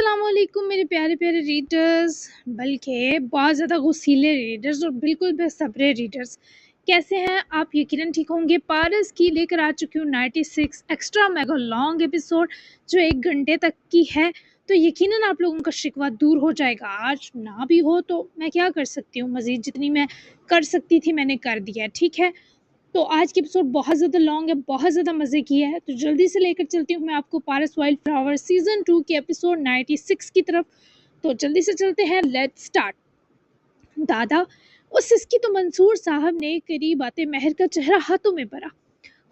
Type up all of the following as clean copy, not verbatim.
अस्सलाम वालेकुम मेरे प्यारे प्यारे रीडर्स, बल्कि बहुत ज़्यादा गुस्सीले रीडर्स और बिल्कुल बेसब्रे रीडर्स। कैसे हैं आप? यकीनन ठीक होंगे। पारस की लेकर आ चुकी हूँ 96 एक्स्ट्रा मेगा लॉन्ग एपिसोड जो 1 घंटे तक की है। तो यकीनन आप लोगों का शिकवा दूर हो जाएगा। आज ना भी हो तो मैं क्या कर सकती हूँ, मज़ीद जितनी मैं कर सकती थी मैंने कर दिया, ठीक है। तो आज की एपिसोड बहुत ज़्यादा लॉन्ग है, बहुत ज़्यादा मज़े की है। तो जल्दी से लेकर चलती हूँ मैं आपको पारस वाइल्ड फ्लावर सीज़न 2 के एपिसोड 96 की तरफ। तो जल्दी से चलते हैं, लेट्स स्टार्ट। दादा, उस सिसकी तो मंसूर साहब ने करीब आते महर का चेहरा हाथों में भरा।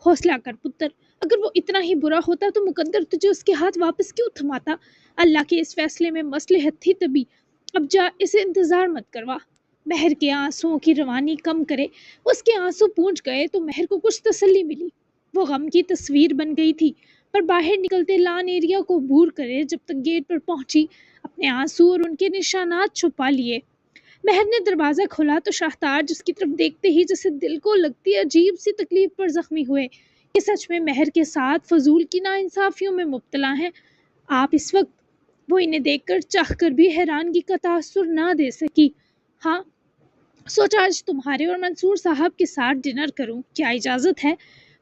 हौसला कर पुत्र, अगर वो इतना ही बुरा होता तो मुकद्दर तुझे उसके हाथ वापस क्यों थमाता। अल्लाह के इस फैसले में मसलहत थी तभी। अब जा, इसे इंतज़ार मत करवा। महर के आंसुओं की रवानी कम करे। उसके आंसू पूंछ गए तो महर को कुछ तसल्ली मिली। वो गम की तस्वीर बन गई थी, पर बाहर निकलते लान एरिया को बूर करे जब तक गेट पर पहुंची अपने आंसू और उनके निशानात छुपा लिए। महर ने दरवाज़ा खोला तो शाहताज उसकी तरफ देखते ही जैसे दिल को लगती अजीब सी तकलीफ पर जख्मी हुए कि सच में महर के साथ फजूल की नाइंसाफियों में मुब्तला हैं आप इस वक्त। वो इन्हें देखकर चाहकर भी हैरानगी का तासुर ना दे सकी। हाँ, सोचा आज तुम्हारे और मंसूर साहब के साथ डिनर करूं, क्या इजाज़त है?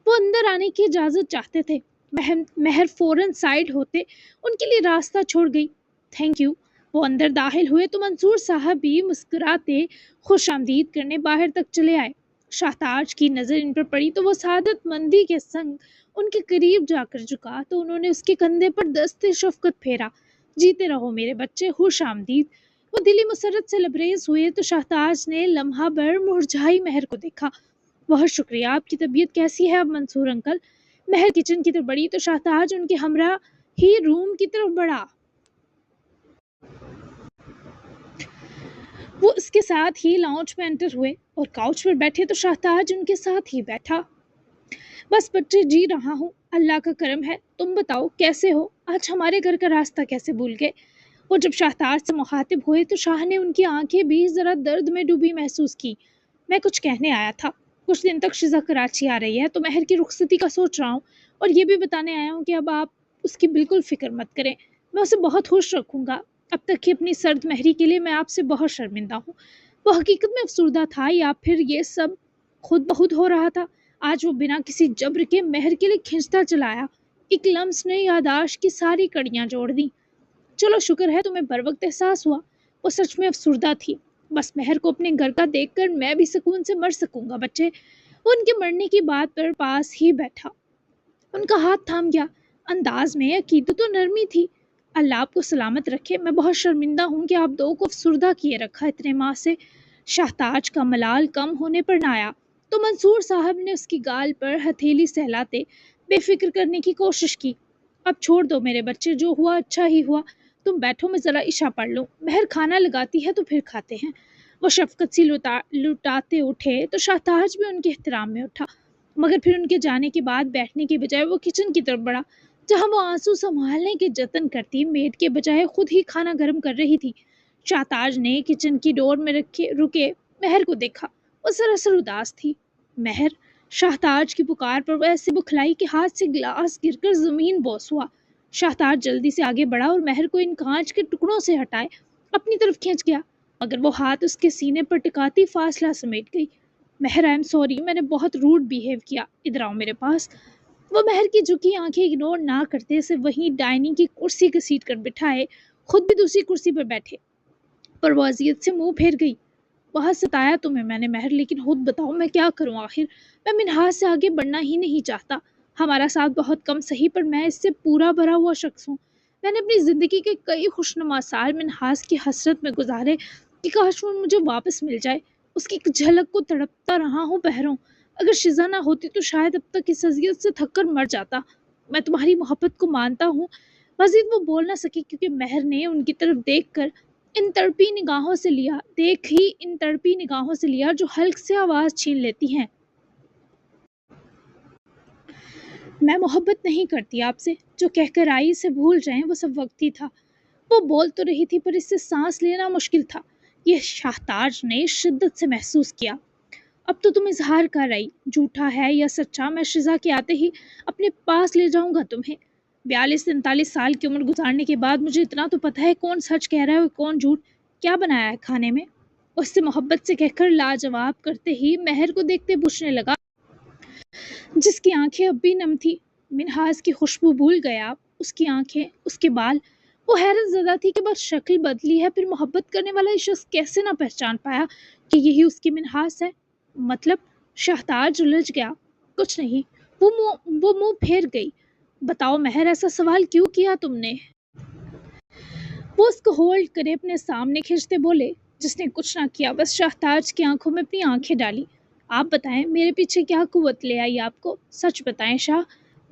वो अंदर आने की इजाज़त चाहते थे। महर फौरन साइड होते उनके लिए रास्ता छोड़ गई। Thank you. वो अंदर दाखिल हुए तो मंसूर साहब भी मुस्कुराते खुश आमदीद करने बाहर तक चले आए। शाहताज की नज़र इन पर पड़ी तो वो सादतमंदी के संग उनके करीब जाकर झुका तो उन्होंने उसके कंधे पर दस्ते शफकत फेरा। जीते रहो मेरे बच्चे, खुश आमदीद। वो दिली मुसरत से लबरेज हुए तो शाहताज ने लम्हा भर मुरझाई महर को देखा। बहुत शुक्रिया, आपकी तबीयत कैसी है अब मंसूर अंकल? महर किचन की तरफ बढ़ी तो शाहताज उनके हमरा ही रूम की तरफ बढ़ा। वो उसके साथ ही लाउंज में एंटर हुए और काउच पर बैठे तो शाहताज उनके साथ ही बैठा। बस बच्चे जी रहा हूँ, अल्लाह का करम है। तुम बताओ कैसे हो? आज हमारे घर का रास्ता कैसे भूल गए? वो जब शाहताज से मुखातिब हुए तो शाह ने उनकी आंखें भी ज़रा दर्द में डूबी महसूस की। मैं कुछ कहने आया था। कुछ दिन तक शिजा कराची आ रही है तो महर की रुखसती का सोच रहा हूँ, और ये भी बताने आया हूँ कि अब आप उसकी बिल्कुल फ़िक्र मत करें। मैं उसे बहुत खुश रखूँगा। अब तक की अपनी सर्द महरी के लिए मैं आपसे बहुत शर्मिंदा हूँ। वो हकीकत में अफसुर्दा था या फिर ये सब खुद ब खुद हो रहा था? आज वो बिना किसी जब्र के महर के लिए खींचता चला आया। एक लम्स ने याददाश्त की सारी कड़ियाँ जोड़ दी। चलो शुक्र है तुम्हें बर वक्त एहसास हुआ। वो सच में अफसुर्दा थी। बस महर को अपने घर का देखकर मैं भी सुकून से मर सकूंगा बच्चे। वो उनके मरने की बात पर पास ही बैठा, उनका हाथ थाम गया। अंदाज में अकीदत तो नरमी थी। अल्लाह आपको सलामत रखे। मैं बहुत शर्मिंदा हूँ कि आप दो को अफसुर्दा किए रखा इतने माह से। शाहताज का मलाल कम होने पर न आया तो मंसूर साहब ने उसकी गाल पर हथेली सहलाते बेफिक्र करने की कोशिश की। अब छोड़ दो मेरे बच्चे, जो हुआ अच्छा ही हुआ। तुम बैठो, मैं ज़रा इशा पढ़ लूँ। महर खाना लगाती है तो फिर खाते हैं। वो शफकत सी लुटाते उठे तो शाहताज भी उनके एहतराम में उठा, मगर फिर उनके जाने के बाद बैठने के बजाय वो किचन की तरफ बढ़ा, जहाँ वो आंसू संभालने के जतन करती मेड के बजाय खुद ही खाना गर्म कर रही थी। शाहताज ने किचन की डोर में रखे रुके महर को देखा। वो सरासर उदास थी। महर, शाहताज की पुकार पर वो ऐसे बुखलाई के हाथ से गिलास गिरकर जमीन बोस हुआ। शाहताज जल्दी से आगे बढ़ा और महर को इन कांच के टुकड़ों से हटाए अपनी तरफ खींच गया, मगर वो हाथ उसके सीने पर टिकाती फासला समेट गई। महर, आई एम सॉरी, मैंने बहुत रूड बिहेव किया, इधर आओ मेरे पास। वो महर की झुकी आंखें इग्नोर ना करते से वहीं डाइनिंग की कुर्सी घसीट कर बिठाए, खुद भी दूसरी कुर्सी पर बैठे, पर वो अजियत से मुंह फेर गई। बहुत सताया तुम्हें मैंने महर, लेकिन खुद बताओ मैं क्या करूं आखिर। मैं मिनहाज से आगे बढ़ना ही नहीं चाहता। हमारा साथ बहुत कम सही, पर मैं इससे पूरा भरा हुआ शख्स हूँ। मैंने अपनी ज़िंदगी के कई खुशनुमा साल मिनहाज की हसरत में गुजारे कि काश वो मुझे वापस मिल जाए। उसकी एक झलक को तड़पता रहा हूँ पहरों। अगर शिजा ना होती तो शायद अब तक इस अजियत से थक कर मर जाता। मैं तुम्हारी मोहब्बत को मानता हूँ। मजीद वो बोल ना सकी क्योंकि महर ने उनकी तरफ इन तड़पी निगाहों से लिया जो हल्क से आवाज़ छीन लेती हैं। मैं मोहब्बत नहीं करती आपसे, जो कहकर आई से भूल जाएं वो सब वक्त ही था। वो बोल तो रही थी पर इससे सांस लेना मुश्किल था। यह शाहताज ने शिद्दत से महसूस किया। अब तो तुम इजहार कर आई, झूठा है या सच्चा मैं शिजा के आते ही अपने पास ले जाऊंगा तुम्हें। 42-43 साल की उम्र गुजारने के बाद मुझे इतना तो पता है कौन सच कह रहा है और कौन झूठ। क्या बनाया है खाने में? उससे मोहब्बत से कहकर लाजवाब करते ही महर को देखते पूछने लगा, जिसकी आंखें अब भी नम थी। मिन्हास की खुशबू भूल गया, उसकी आंखें, उसके बाल। वो हैरत ज़दा थी कि बस शक्ल बदली है, फिर मोहब्बत करने वाला ये शख्स कैसे ना पहचान पाया कि यही उसकी मिन्हास है। मतलब शाहताज उलझ गया। कुछ नहीं, वो मुंह फेर गई। बताओ महर, ऐसा सवाल क्यों किया तुमने? वो उसको होल्ड करे अपने सामने खींचते बोले, जिसने कुछ ना किया, बस शाहताज की आंखों में अपनी आंखें डाली। आप बताएं, मेरे पीछे क्या कुव्वत ले आई आपको? सच बताएं शाह।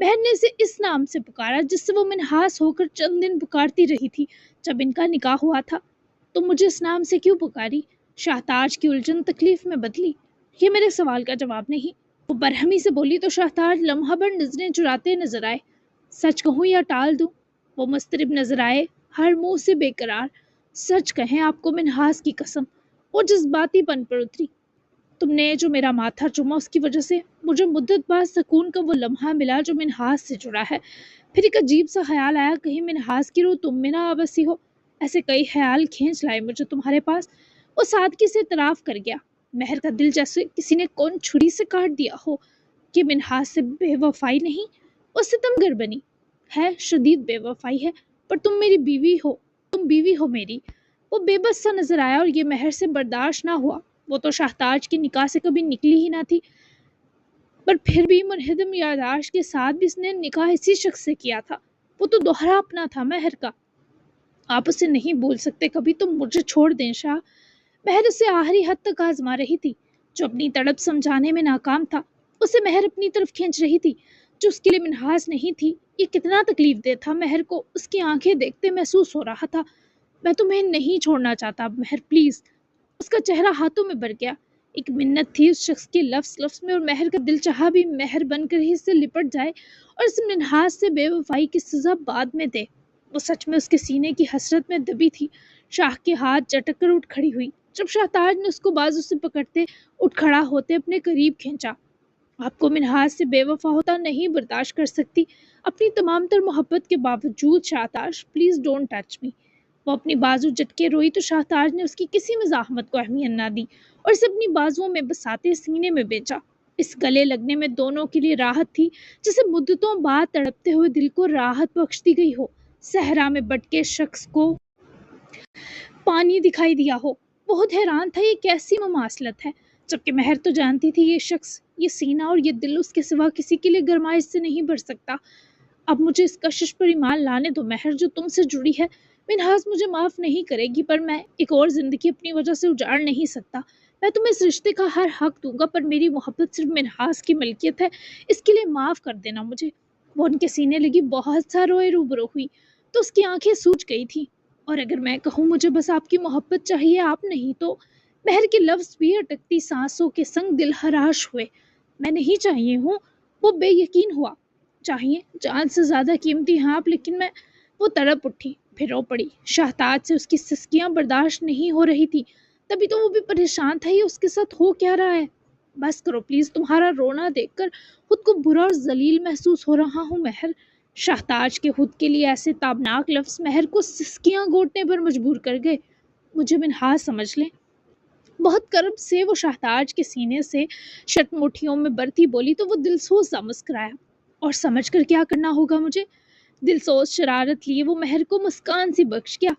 बहन ने इसे इस नाम से पुकारा जिससे वो मिन्हास होकर चंद दिन पुकारती रही थी जब इनका निकाह हुआ था। तुम मुझे इस नाम से क्यों पुकारी? शाहताज की उलझन तकलीफ में बदली। ये मेरे सवाल का जवाब नहीं, वो बरहमी से बोली तो शाहताज लम्हा भर नजरें चुराते नजर आए। सच कहूँ या टाल दूं? वो मुस्तरिब नजर आए, हर मुंह से बेकरार। सच कहें, आपको मिन्हास की कसम। वो जज्बातीपन पर उतरी। तुमने जो मेरा माथा चूमा उसकी वजह से मुझे मुद्दत बाद सुकून का वो लम्हा मिला जो मिन्हास से जुड़ा है। फिर एक अजीब सा ख्याल आया, कहीं मिन्हास की रूह तुम में ना आबसी हो। ऐसे कई ख्याल खींच लाए मुझे तुम्हारे पास। वो सादगी से इतराफ कर गया। महर का दिल जैसे किसी ने कौन छुरी से काट दिया हो। कि मिन्हास से बेवफाई नहीं, वो सितमगर बनी है, शदीद बेवफाई है। पर तुम मेरी बीवी हो, तुम बीवी हो मेरी। वो बेबस सा नजर आया और ये महर से बर्दाश्त ना हुआ। वो तो शाहताज की निकाह से कभी निकली ही ना थी, पर फिर भी मुनहदम यादाश्त के साथ भी इसने निकाह इसी शख्स से किया था। वो तो दोहरा अपना था महर का। आप उसे नहीं भूल सकते कभी, तुम मुझे छोड़ दें शाह। महर उसे आखिरी हद तक आजमा रही थी। जो अपनी तड़प समझाने में नाकाम था, उसे महर अपनी तरफ खींच रही थी जो उसके लिए मिन्हास नहीं थी। ये कितना तकलीफ दे था महर को, उसकी आंखें देखते महसूस हो रहा था। मैं तुम्हें नहीं छोड़ना चाहता महर, प्लीज। उसका चेहरा हाथों में भर गया। एक मिन्नत थी उस शख्स के लफ्ज लफ्ज में, और महर का दिल चाहा भी महर बनकर ही इससे लिपट जाए और इस मिन्हास से बेवफाई की सजा बाद में दे। वो सच में उसके सीने की हसरत में दबी थी। शाह के हाथ झटक कर उठ खड़ी हुई जब शाहताज ने उसको बाजू से पकड़ते उठ खड़ा होते अपने करीब खींचा। आपको मिन्हाज से बेवफा होता नहीं बर्दाश्त कर सकती, अपनी तमाम तर मोहब्बत के बावजूद। Shahtaj please don't touch me. वो अपनी बाजू झटके रोई तो शाहताज ने उसकी किसी मज़ाहमत को अहमियत ना दी और इसे अपनी बाजुओं में बसाते सीने में बेचा। इस गले लगने में दोनों के लिए राहत थी, जिसे मुद्दतों बाद तड़पते हुए दिल को राहत बख्श दी गई हो। सहरा में भटके शख्स को पानी दिखाई दिया हो। बहुत हैरान था, ये कैसी ममासलत है, जबकि महर तो जानती थी ये शख्स, ये सीना और ये दिल उसके सिवा किसी के लिए गरमाइश से नहीं भर सकता। अब मुझे इस कशिश पर ईमान लाने दो महर, जो तुमसे जुड़ी है। मिन्हाज मुझे माफ़ नहीं करेगी, पर मैं एक और ज़िंदगी अपनी वजह से उजाड़ नहीं सकता। मैं तुम्हें इस रिश्ते का हर हक दूंगा, पर मेरी मोहब्बत सिर्फ मिन्हाज की मलकियत है, इसके लिए माफ़ कर देना मुझे। वो उनके सीने लगी बहुत सा रोए रूबरू हुई तो उसकी आंखें सूज गई थी। और अगर मैं कहूँ मुझे बस आपकी मोहब्बत चाहिए, आप नहीं, तो महर के लफ्ज़ भी अटकती सांसों के संग दिलहराश हुए। मैं नहीं चाहिए हूँ, वो बेयकीन हुआ। चाहिए, जान से ज़्यादा कीमती हैं आप, लेकिन मैं। वो तड़प उठी, फिर रो पड़ी। शाहताज से उसकी सिसकियाँ बर्दाश्त नहीं हो रही थी, तभी तो वो भी परेशान था, ये उसके साथ हो क्या रहा है। बस करो प्लीज़, तुम्हारा रोना देखकर खुद को बुरा और जलील महसूस हो रहा हूँ महर। शाहताज के खुद के लिए ऐसे ताबनाक लफ्ज़ महर को सिसकियाँ घोटने पर मजबूर कर गए। मुझे मिन्हाज समझ लें। बहुत कर्ब से वो शाहताज के सीने से शर्ट-मुठियों में बरती बोली तो वो दिलसोज सा मुस्कुराया। और समझकर क्या करना होगा मुझे? दिलसोज शरारत लिए वो महर को मुस्कान सी बख्श गया।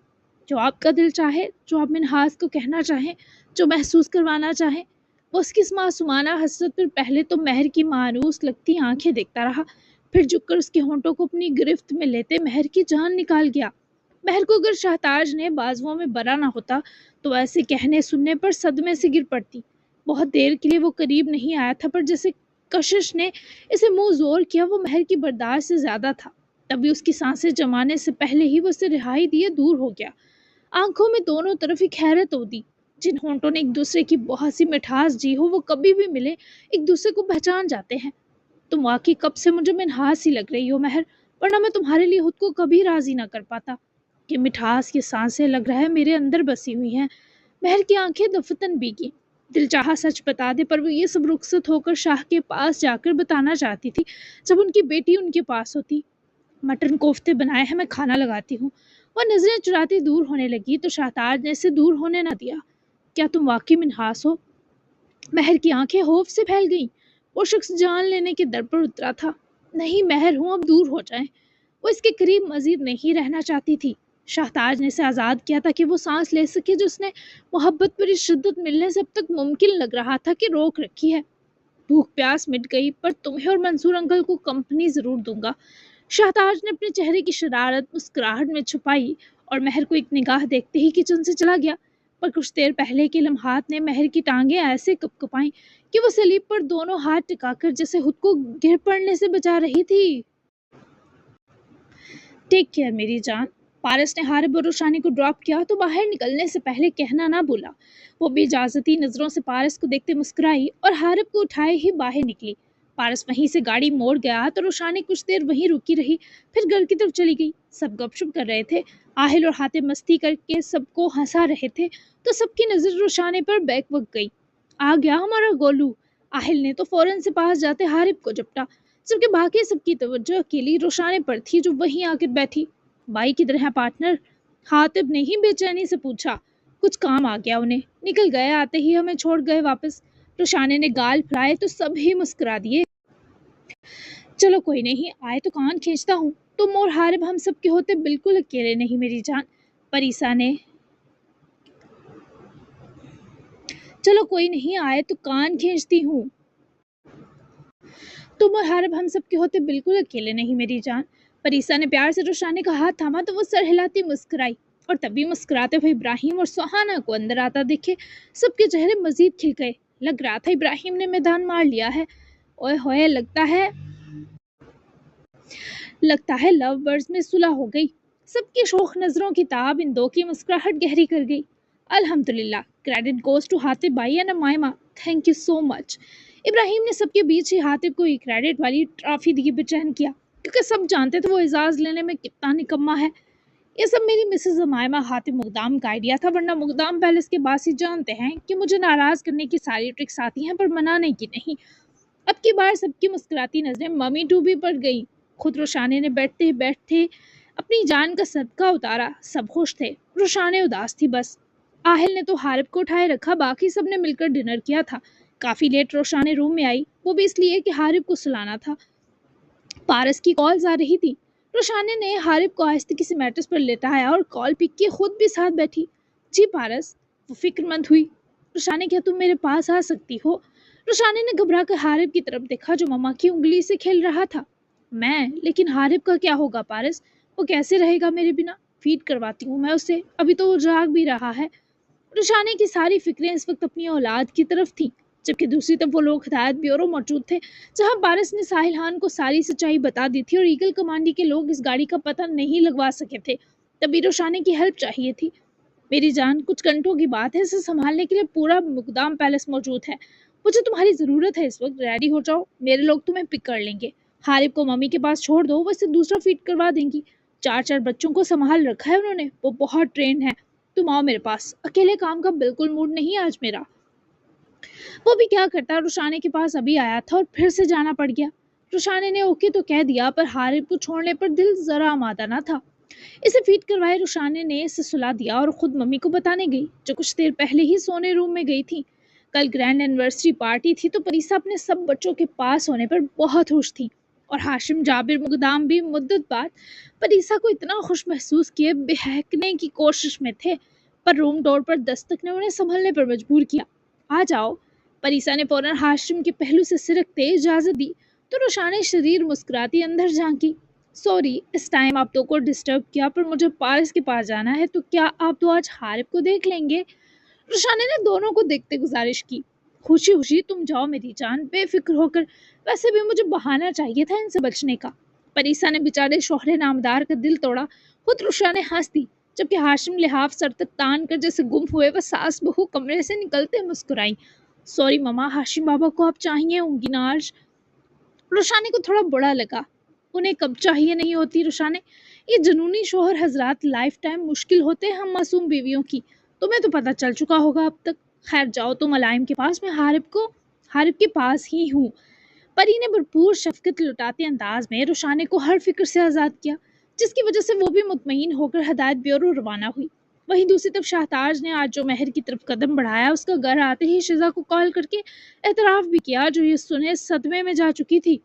जो आपका दिल चाहे, जो आप मिन्हाज को कहना चाहें, जो महसूस करवाना चाहें। वो उसकी इस मासूमाना हसरत पर पहले तो महर की मायूस लगती आंखें देखता रहा, फिर झुककर उसके होंठों को अपनी गिरफ्त में लेते महर की जान निकाल गया। महर को अगर शाहताज ने बाजुओं में बरा ना होता तो ऐसे कहने सुनने पर सदमे से गिर पड़ती। बहुत देर के लिए वो करीब नहीं आया था, पर जैसे कशिश ने इसे मुंह जोर किया, वो महर की बर्दाश्त से ज्यादा था। तभी उसकी सांसें जमाने से पहले ही वो उसे रिहाई दिए दूर हो गया। आंखों में दोनों तरफ एक हैरत होती। जिन होंठों ने एक दूसरे की बहुत सी मिठास जी हो, वो कभी भी मिले एक दूसरे को पहचान जाते हैं। तुम वाकई कब से मुझे मिन्हास ही लग रही हो महर, वरना मैं तुम्हारे लिए खुद को कभी राजी ना कर पाता। कि मिठास की सांसें लग रहा है मेरे अंदर बसी हुई हैं। महर की आंखें दफतन भीगी। दिल चाहा सच बता दे, पर वो ये सब रुखसत होकर शाह के पास जाकर बताना चाहती थी जब उनकी बेटी उनके पास होती। मटन कोफ्ते बनाए हैं, मैं खाना लगाती हूँ। और नजरें चुराती दूर होने लगी तो शाहताज ने इसे दूर होने ना दिया। क्या तुम वाकई मिन्हास हो? महर की आंखें खौफ से फैल गईं। वो शख्स जान लेने के दर पर उतरा था। नहीं महर हूं, अब दूर हो जाएं। वो इसके करीब मजीद नहीं रहना चाहती थी। शाहताज ने इसे आज़ाद किया था कि वो सांस ले सके जो उसने मोहब्बत पर इस शिद्दत मिलने से अब तक मुमकिन लग रहा था कि रोक रखी है। भूख प्यास मिट गई, पर तुम्हें और मंसूर अंकल को कंपनी जरूर दूंगा। शाहताज ने अपने चेहरे की शरारत मुस्कुराहट में छुपाई और महर को एक निगाह देखते ही किचन से चला गया। पर कुछ देर पहले के लम्हात ने महर की टांगें ऐसे कपकपाई कि वो सलीब पर दोनों हाथ टिकाकर जैसे खुद को गिर पड़ने से बचा रही थी। टेक केयर मेरी जान। पारस ने हारिब और रोशानी को ड्रॉप किया तो बाहर निकलने से पहले कहना ना भूला। वो बेइजाजती नजरों से पारस को देखते मुस्कुराई और हारिब को उठाए ही बाहर निकली। पारस वहीं से गाड़ी मोड़ गया तो रोशानी कुछ देर वहीं रुकी रही, फिर घर की तरफ चली गई। सब गपशप कर रहे थे। आहिल और हातिब मस्ती करके सबको हंसा रहे थे तो सबकी नजर रोशानी पर बैकवक गई। आ गया हमारा गोलू। आहिल ने तो फौरन से पास जाते हारिब को झपटा, जबकि बाकी सबकी तवज्जो अकेली रोशाने पर थी जो वहीं आकर बैठी। भाई किधर है पार्टनर? हातिब ने ही बेचैनी से पूछा। कुछ काम आ गया उन्हें, निकल गए, आते ही हमें छोड़ गए वापस। रोशाने ने गाल फुलाए तो सब ही मुस्कुरा दिए। चलो कोई नहीं, आए तो कान खींचता हूँ। तुम और हारिब हम सब के होते बिल्कुल अकेले नहीं मेरी जान। परीसा ने चलो कोई नहीं, आए तो कान खींचती हूँ। तुम और हारिब हम सब के होते बिल्कुल अकेले नहीं मेरी जान। परीसा ने प्यार से रोशानी का हाथ थामा तो वो सर हिलाती मुस्कुराई और तभी मुस्कुराते हुए इब्राहिम और सुहाना को अंदर आता देखे सबके चेहरे मजीद खिल गए। लग रहा था इब्राहिम ने मैदान मार लिया है। ओए होए, लगता है लव बर्ड्स में सुलह हो गई। सबकी शोख नजरों की ताब इन दो की मुस्कुराहट गहरी कर गई। अल्हम्दुलिल्लाह, credit goes to Hatib bhai and Maima, thank you so much. Ibrahim ने सबके बीच ही हातिब को एक क्रेडिट वाली ट्रॉफी दी बेचैन किया, क्योंकि सब जानते थे वो एजाज लेने में कितना निकम्मा है। ये सब मेरी मिसेस जमायमा हातिब मुकदाम का आइडिया था, वरना मुकदाम पैलेस के बासी जानते हैं कि मुझे नाराज करने की सारी ट्रिक्स आती हैं पर मनाने की नहीं। अब की बार सबकी मुस्कुराती नजरें मम्मी टू भी पड़ गई। खुद रोशाने ने बैठते बैठते अपनी जान का सदका उतारा। सब खुश थे, रोशाने उदास थी बस। आहिल ने तो हारिब को उठाए रखा, बाकी सब ने मिलकर डिनर किया था। काफी लेट रोशाने रूम में आई, वो भी इसलिए कि हारिब को सुलाना था। पारस की कॉल्स आ रही थी। रोशाने ने हारिब को आहिस्ते किसी मैटर्स पर लेटाया और कॉल पिक की खुद भी साथ बैठी। जी पारस, वो फिक्रमंद हुई। रोशाने, क्या तुम मेरे पास आ सकती हो? रोशाने ने घबरा कर हारिब की तरफ देखा जो मम्मा की उंगली से खेल रहा था। मैं? लेकिन हारिब का क्या होगा पारस? वो कैसे रहेगा मेरे बिना? फीड करवाती हूँ मैं उसे, अभी तो वो जाग भी रहा है। रुशाने की सारी फिक्रें इस वक्त अपनी औलाद की तरफ थीं, जबकि दूसरी तरफ वो लोग हिदायत ब्यूरो मौजूद थे जहां पारस ने साहिल खान को सारी सच्चाई बता दी थी और ईगल कमांडी के लोग इस गाड़ी का पता नहीं लगवा सके थे। तभी रोशाने की हेल्प चाहिए थी। मेरी जान, कुछ घंटों की बात है, इसे संभालने के लिए पूरा मुकदाम पैलेस मौजूद है। मुझे तुम्हारी ज़रूरत है इस वक्त, रेडी हो जाओ, मेरे लोग तुम्हें पिक कर लेंगे। हारिब को मम्मी के पास छोड़ दो, वो इसे दूसरा फीड करवा देंगी। 4 बच्चों को संभाल रखा है उन्होंने, वो बहुत ट्रेंड है। तुम आओ मेरे पास, अकेले काम का बिल्कुल मूड नहीं है आज मेरा। वो भी क्या करता, रुशाने के पास अभी आया था और फिर से जाना पड़ गया। रुशाने ने ओके तो कह दिया, पर हारिब को छोड़ने पर दिल जरा आमादा ना था। इसे फीड करवाए रुशाने ने इसे सुला दिया और खुद मम्मी को बताने गई, जो कुछ देर पहले ही सोने रूम में गई थी। कल ग्रैंड एनिवर्सरी पार्टी थी तो परीसा अपने सब बच्चों के पास होने पर बहुत खुश थी और हाशिम जाबिर मुकदाम भी मुद्दत बाद परीसा को इतना खुश महसूस किए बहकने की कोशिश में थे, पर रूम डोर पर दस्तक ने उन्हें संभलने पर मजबूर किया। आ जाओ। परीसा ने फौरन हाशिम के पहलू से सिरकते इजाजत दी तो रुशाने शरीर मुस्कुराती अंदर झांकी। सॉरी, इस टाइम आप दो को डिस्टर्ब किया, पर मुझे पारिस के पास जाना है, तो क्या आप दो आज हारिब को देख लेंगे? रुशाने ने दोनों को देखते गुजारिश की। खुशी खुशी तुम जाओ मेरी जान, बेफिक्र होकर, वैसे भी मुझे बहाना चाहिए था इनसे बचने का। परीसा ने बेचारे शोहरे नामदार का दिल तोड़ा। खुद रुशाने हंस दी, जबकि हाशिम लिहाफ सर तक तान कर जैसे गुम हुए वह सास बहू कमरे से निकलते मुस्कुराई। सॉरी ममा, हाशिम बाबा को आप चाहिए होंगी ना आज? रुशाने को थोड़ा बुरा लगा। उन्हें कब चाहिए नहीं होती रुशाने? ये जनूनी शोहर हजरात लाइफ टाइम मुश्किल होते हैं हम मासूम बीवियों की। तुम्हें तो पता चल चुका होगा अब तक। खैर जाओ तुम अलाइम के पास, मैं हारिब के पास ही हूँ। परी ने भरपूर शफकत लुटाते अंदाज में रुशाने को हर फिक्र से आज़ाद किया, जिसकी वजह से वो भी मुतमईन होकर हदायत ब्यूरो रवाना हुई। वहीं दूसरी तरफ शाहताज ने आज जो महर की तरफ कदम बढ़ाया, उसका घर आते ही शिजा को कॉल करके एतराफ़ भी किया, जो ये सुने सदमे में जा चुकी थी।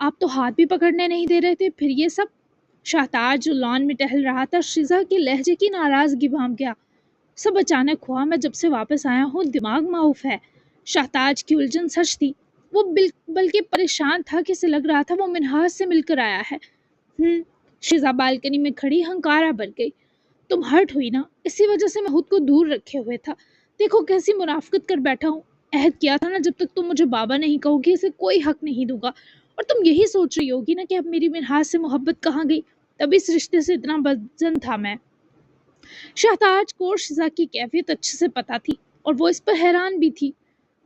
आप तो हाथ भी पकड़ने नहीं दे रहे थे, फिर ये सब? शाहताज जो लॉन में टहल रहा था, शिजा के लहजे की नाराज़गी भांप गया। सब अचानक हुआ, मैं जब से वापस आया हूँ दिमाग माऊफ है। शाहताज की उलझन सच थी। वो बल्कि परेशान था कि से लग रहा था वो मिनहाज से मिलकर आया है। शिजा बालकनी में खड़ी हंकारा भर गई। तुम हर्ट हुई ना, इसी वजह से मैं खुद को दूर रखे हुए था। देखो कैसी मुनाफिकत कर बैठा हूँ। अहद किया था ना, जब तक तुम मुझे बाबा नहीं कहोगी इसे कोई हक नहीं दूंगा। और तुम यही सोच रही होगी ना कि अब मेरी मिनहाज से मोहब्बत कहाँ गई। तब इस रिश्ते से इतना बदजन था मैं। शाहताज को शिजा की कैफियत अच्छे से पता थी और वो इस पर हैरान भी थी।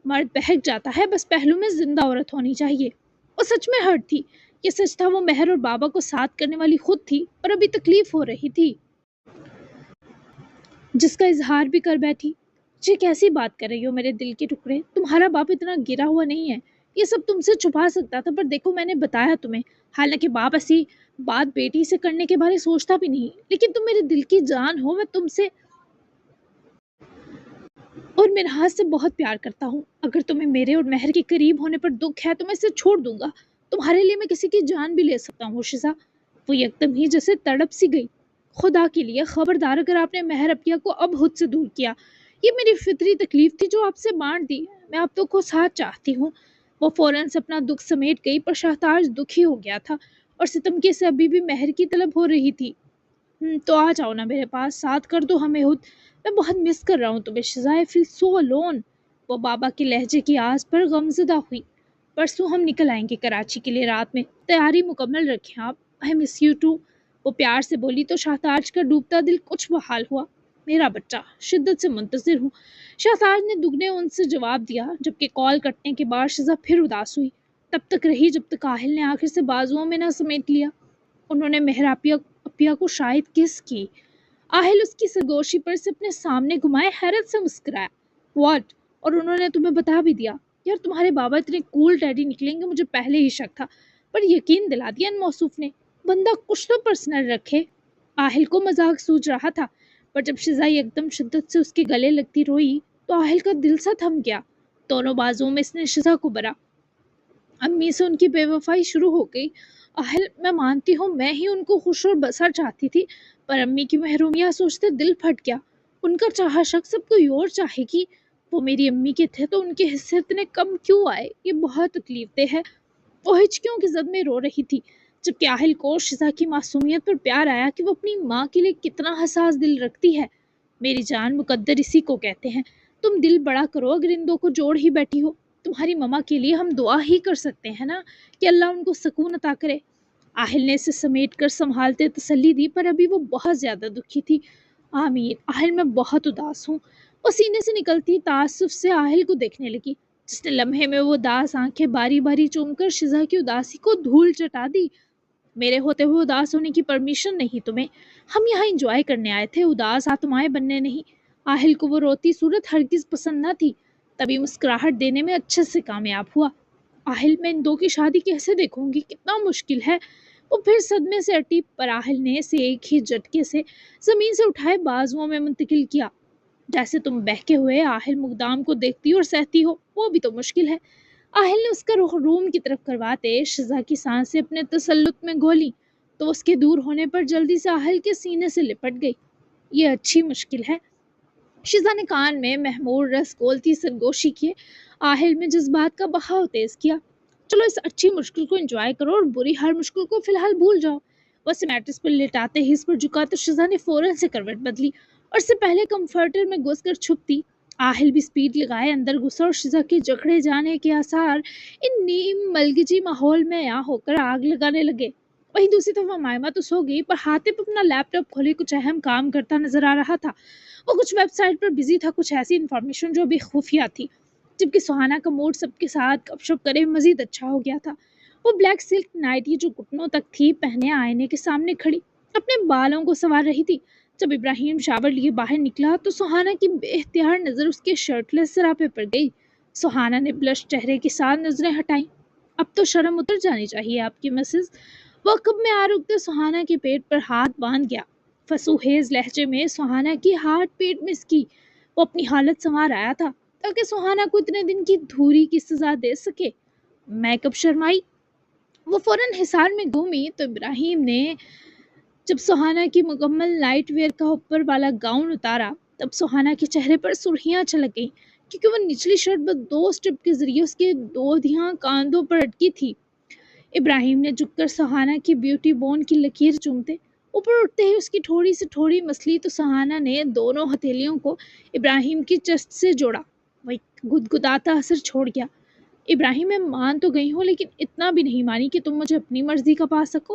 मर्द बहक जाता है, बस पहलू में जिंदा औरत होनी चाहिए। वो सच में हर्ट थी। ये सच था, वो महर और बाबा को साथ करने वाली खुद थी, पर अभी तकलीफ हो रही थी जिसका इजहार भी कर बैठी। ये कैसी बात कर रही हो मेरे दिल के टुकड़े, तुम्हारा बाप इतना गिरा हुआ नहीं है। ये सब तुमसे छुपा सकता था, पर देखो मैंने बताया तुम्हें। हालांकि बाप ऐसी बात बेटी से करने के बारे सोचता भी नहीं, लेकिन तुम मेरे दिल की जान हो। मैं तुमसे और मिनहाज से बहुत प्यार करता हूँ। अगर तुम्हें मेरे और महर के करीब होने पर दुख है तो मैं इसे छोड़ दूंगा। तुम्हारे लिए मैं किसी की जान भी ले सकता हूँ शिजा। वो एकदम ही जैसे तड़प सी गई। खुदा के लिए खबरदार, अगर आपने महर अपिया को अब खुद से दूर किया। ये मेरी फितरी तकलीफ थी जो आपसे बांट दी। मैं आप तो को साथ चाहती हूँ। वो फौरन से अपना दुख समेट गई, पर शाहताज दुखी हो गया था और सितमके से अभी भी महर की तलब हो रही थी। तो आ जाओ ना मेरे पास, साथ कर दो हमें खुद। मैं बहुत मिस कर रहा हूँ तुम्हें शिजा, आई फील सो अलोन। वो बाबा के लहजे की आस पर गमजदा हुई। परसों हम निकल आएंगे कराची के लिए, रात में तैयारी मुकम्मल रखें आप। I miss you too. वो प्यार से बोली तो शाहताज का डूबता दिल कुछ बहाल हुआ। मेरा बच्चा, शिद्दत से मुंतजिर हूँ। शाहताज ने दुगने उनसे जवाब दिया, जबकि कॉल कटने के बाद शिजा फिर उदास हुई। तब तक रही जब तक आहिल ने आखिर से बाजुओं में न समेट लिया। उन्होंने अपिया को शायद किस की। आहिल उसकी सरगोशी पर से अपने सामने घुमाए हैरत से मुस्कुराया। व्हाट? और उन्होंने तुम्हें बता भी दिया? यार तुम्हारे बाबा इतने कूल डैडी निकलेंगे मुझे पहले ही शक था, पर यकीन दिला दिया इन मौसूफ ने। बंदा कुछ तो पर्सनल रखे। आहिल को मजाक सूझ रहा था, पर जब शिजाई एकदम शिद्दत से उसके गले लगती रोई तो आहिल का दिल सा थम गया। दोनों बाजुओं में इसने शिजा को भरा। अम्मी से उनकी बेवफाई शुरू हो गई। आहिल, मैं मानती हूँ मैं ही उनको खुश और बसर चाहती थी, पर अम्मी की महरूमियाँ सोचते दिल फट गया। उनका चाहा शख्स सब कोई और चाहेगी। वो मेरी अम्मी के थे तो उनके हिस्से इतने कम क्यों आए? ये बहुत तकलीफ दे है। वो हिचकियों की जद में रो रही थी, जबकि आहिल को शिजा की मासूमियत पर प्यार आया कि वो अपनी माँ के लिए कितना हसास दिल रखती है। मेरी जान, मुकद्दर इसी को कहते हैं। तुम दिल बड़ा करो अगर इन दो को जोड़ ही बैठी हो। तुम्हारी ममा के लिए हम दुआ ही कर सकते हैं ना, कि अल्लाह उनको सुकून अता करे। आहिल ने इसे समेट कर संभालते तसल्ली दी, पर अभी वो बहुत ज़्यादा दुखी थी। आमीर, आहिल मैं बहुत उदास हूँ। वो सीने से निकलती तासुफ से आहिल को देखने लगी, जिसने लम्हे में वो उदास आंखें बारी बारी चूमकर शिजा की उदासी को धूल चटा दी। मेरे होते हुए उदास होने की परमिशन नहीं तुम्हें। हम यहाँ एंजॉय करने आए थे, उदास आत्माएं बनने नहीं। आहिल को वो रोती सूरत हरगिज पसंद न थी, तभी मुस्कुराहट देने में अच्छे से कामयाब हुआ। आहिल, मैं इन दो की शादी कैसे देखूंगी, कितना मुश्किल है। वो फिर सदमे से अटी, पर आहिल ने इसे एक ही झटके से जमीन से उठाए बाजुओं में मुंतकिल किया। जैसे तुम बहके हुए आहिल मुकदाम को देखती और सहती हो, वो भी तो मुश्किल है। आहिल ने उसका रुख रूम की तरफ करवाते शिजा की सांसें अपने तसल्लुत में घोली, तो उसके दूर होने पर जल्दी से आहिल के सीने से लिपट गई। ये अच्छी मुश्किल है। शिजा ने कान में महमूर रस गोलती सरगोशी किए आहिल में जज्बात का बहाव तेज किया। चलो इस अच्छी मुश्किल को एंजॉय करो और बुरी हर मुश्किल को फिलहाल भूल जाओ। वैसे मैट्रेस पर लेटाते ही इस पर झुका तो शिजा ने फौरन से करवट बदली और इससे पहले कंफर्टर में घुसकर छुपती। आहिल भी स्पीड लगाए अंदर घुसा और शिजा के जकड़े जाने के आसार इन नीम मलगिजी माहौल में यहाँ होकर आग लगाने लगे। वहीं दूसरी तरफ मायमा तो सो गई, पर हातिफ अपना लैपटॉप खोले कुछ अहम काम करता नजर आ रहा था। वो कुछ वेबसाइट पर बिजी था, कुछ ऐसी इन्फॉर्मेशन जो अभी खुफिया थी, जबकि सुहाना का मूड सबके साथ गपशप करे मजीद अच्छा हो गया था। वो ब्लैक सिल्क नाइटी जो घुटनों तक थी पहने आईने के सामने खड़ी अपने बालों को संवार रही थी। जब इब्राहिम शावर लिए बाहर निकला तो सुहाना की बेख्तियार नजर उसके शर्टलेस सरापे पर गई। सुहाना ने ब्लश चेहरे के साथ नजरें हटाई। اب تو شرم اتر جانی چاہیے آپ کی مسز۔ وقب میں آرکتے سہانا کے پیٹ پر ہاتھ باندھ گیا۔ فسوہیز لہجے میں سہانا کی ہارٹ پیٹ مس کی۔ وہ اپنی حالت سنوار آیا تھا تاکہ سہانا کو اتنے دن کی دھوری کی سزا دے سکے۔ میں کب شرمائی؟ وہ فوراً حصار میں گھومی تو ابراہیم نے جب سہانا کی مکمل نائٹ ویئر کا اوپر والا گاؤن اتارا تب سہانا کے چہرے پر سرخیاں چھلک گئیں، کیونکہ وہ نچلی شرٹ بس 2 سٹرپ کے ذریعے اس کے دودھیاں کاندھوں پر اٹکی تھی۔ ابراہیم نے جھک کر سہانا کی بیوٹی بون کی لکیر چومتے اوپر اٹھتے ہی اس کی تھوڑی سے تھوڑی مسلی تو سہانا نے دونوں ہتھیلیوں کو ابراہیم کی چست سے جوڑا۔ وہ ایک گدگداتا اثر چھوڑ گیا۔ ابراہیم، میں مان تو گئی ہوں لیکن اتنا بھی نہیں مانی کہ تم مجھے اپنی مرضی کا پا سکو۔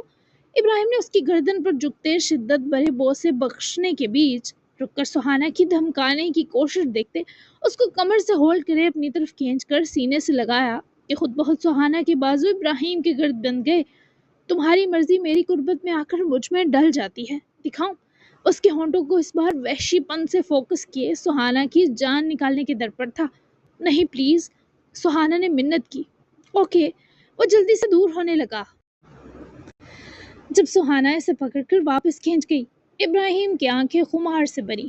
ابراہیم نے اس کی گردن پر جھکتے شدت بھرے بوسے بخشنے کے بیچ رک کر سہانا کی دھمکانے کی کوشش دیکھتے اس کو کمر سے ہولڈ کرے اپنی طرف کھینچ کر سینے سے لگایا کہ خود بہت سہانا کے بازو ابراہیم کے گرد بند گئے۔ تمہاری مرضی میری قربت میں آ کر مجھ میں ڈل جاتی ہے، دکھاؤں؟ اس کے ہونٹوں کو اس بار وحشی پن سے فوکس کیے سہانا کی جان نکالنے کے در پر تھا۔ نہیں پلیز، سہانا نے منت کی۔ اوکے، وہ جلدی سے دور ہونے لگا۔ جب سہانا اسے پکڑ کر واپس کھینچ گئی ابراہیم کی آنکھیں خمار سے بھری۔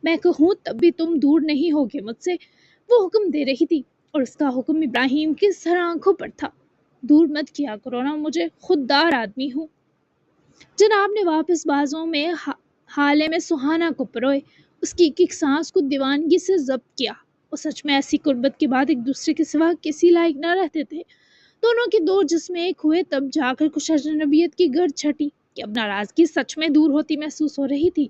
میں کہوں تب بھی تم دور نہیں ہوگے مجھ سے، وہ حکم دے رہی تھی اور اس کا حکم ابراہیم کی سر آنکھوں پر تھا۔ دور مت کیا کرو نا مجھے، خوددار آدمی ہوں۔ جناب نے واپس بازوں میں حالے میں سہانا کو پروئے، اس کی ایک ایک سانس کو دیوانگی سے ضبط کیا۔ وہ سچ میں ایسی قربت کے بعد ایک دوسرے کے سوا کسی لائق نہ رہتے تھے۔ دونوں کے دو جسم ایک ہوئے تب جا کر کچھ اجنبیت کی گرد چھٹی کہ اب ناراضگی سچ میں دور ہوتی محسوس ہو رہی تھی۔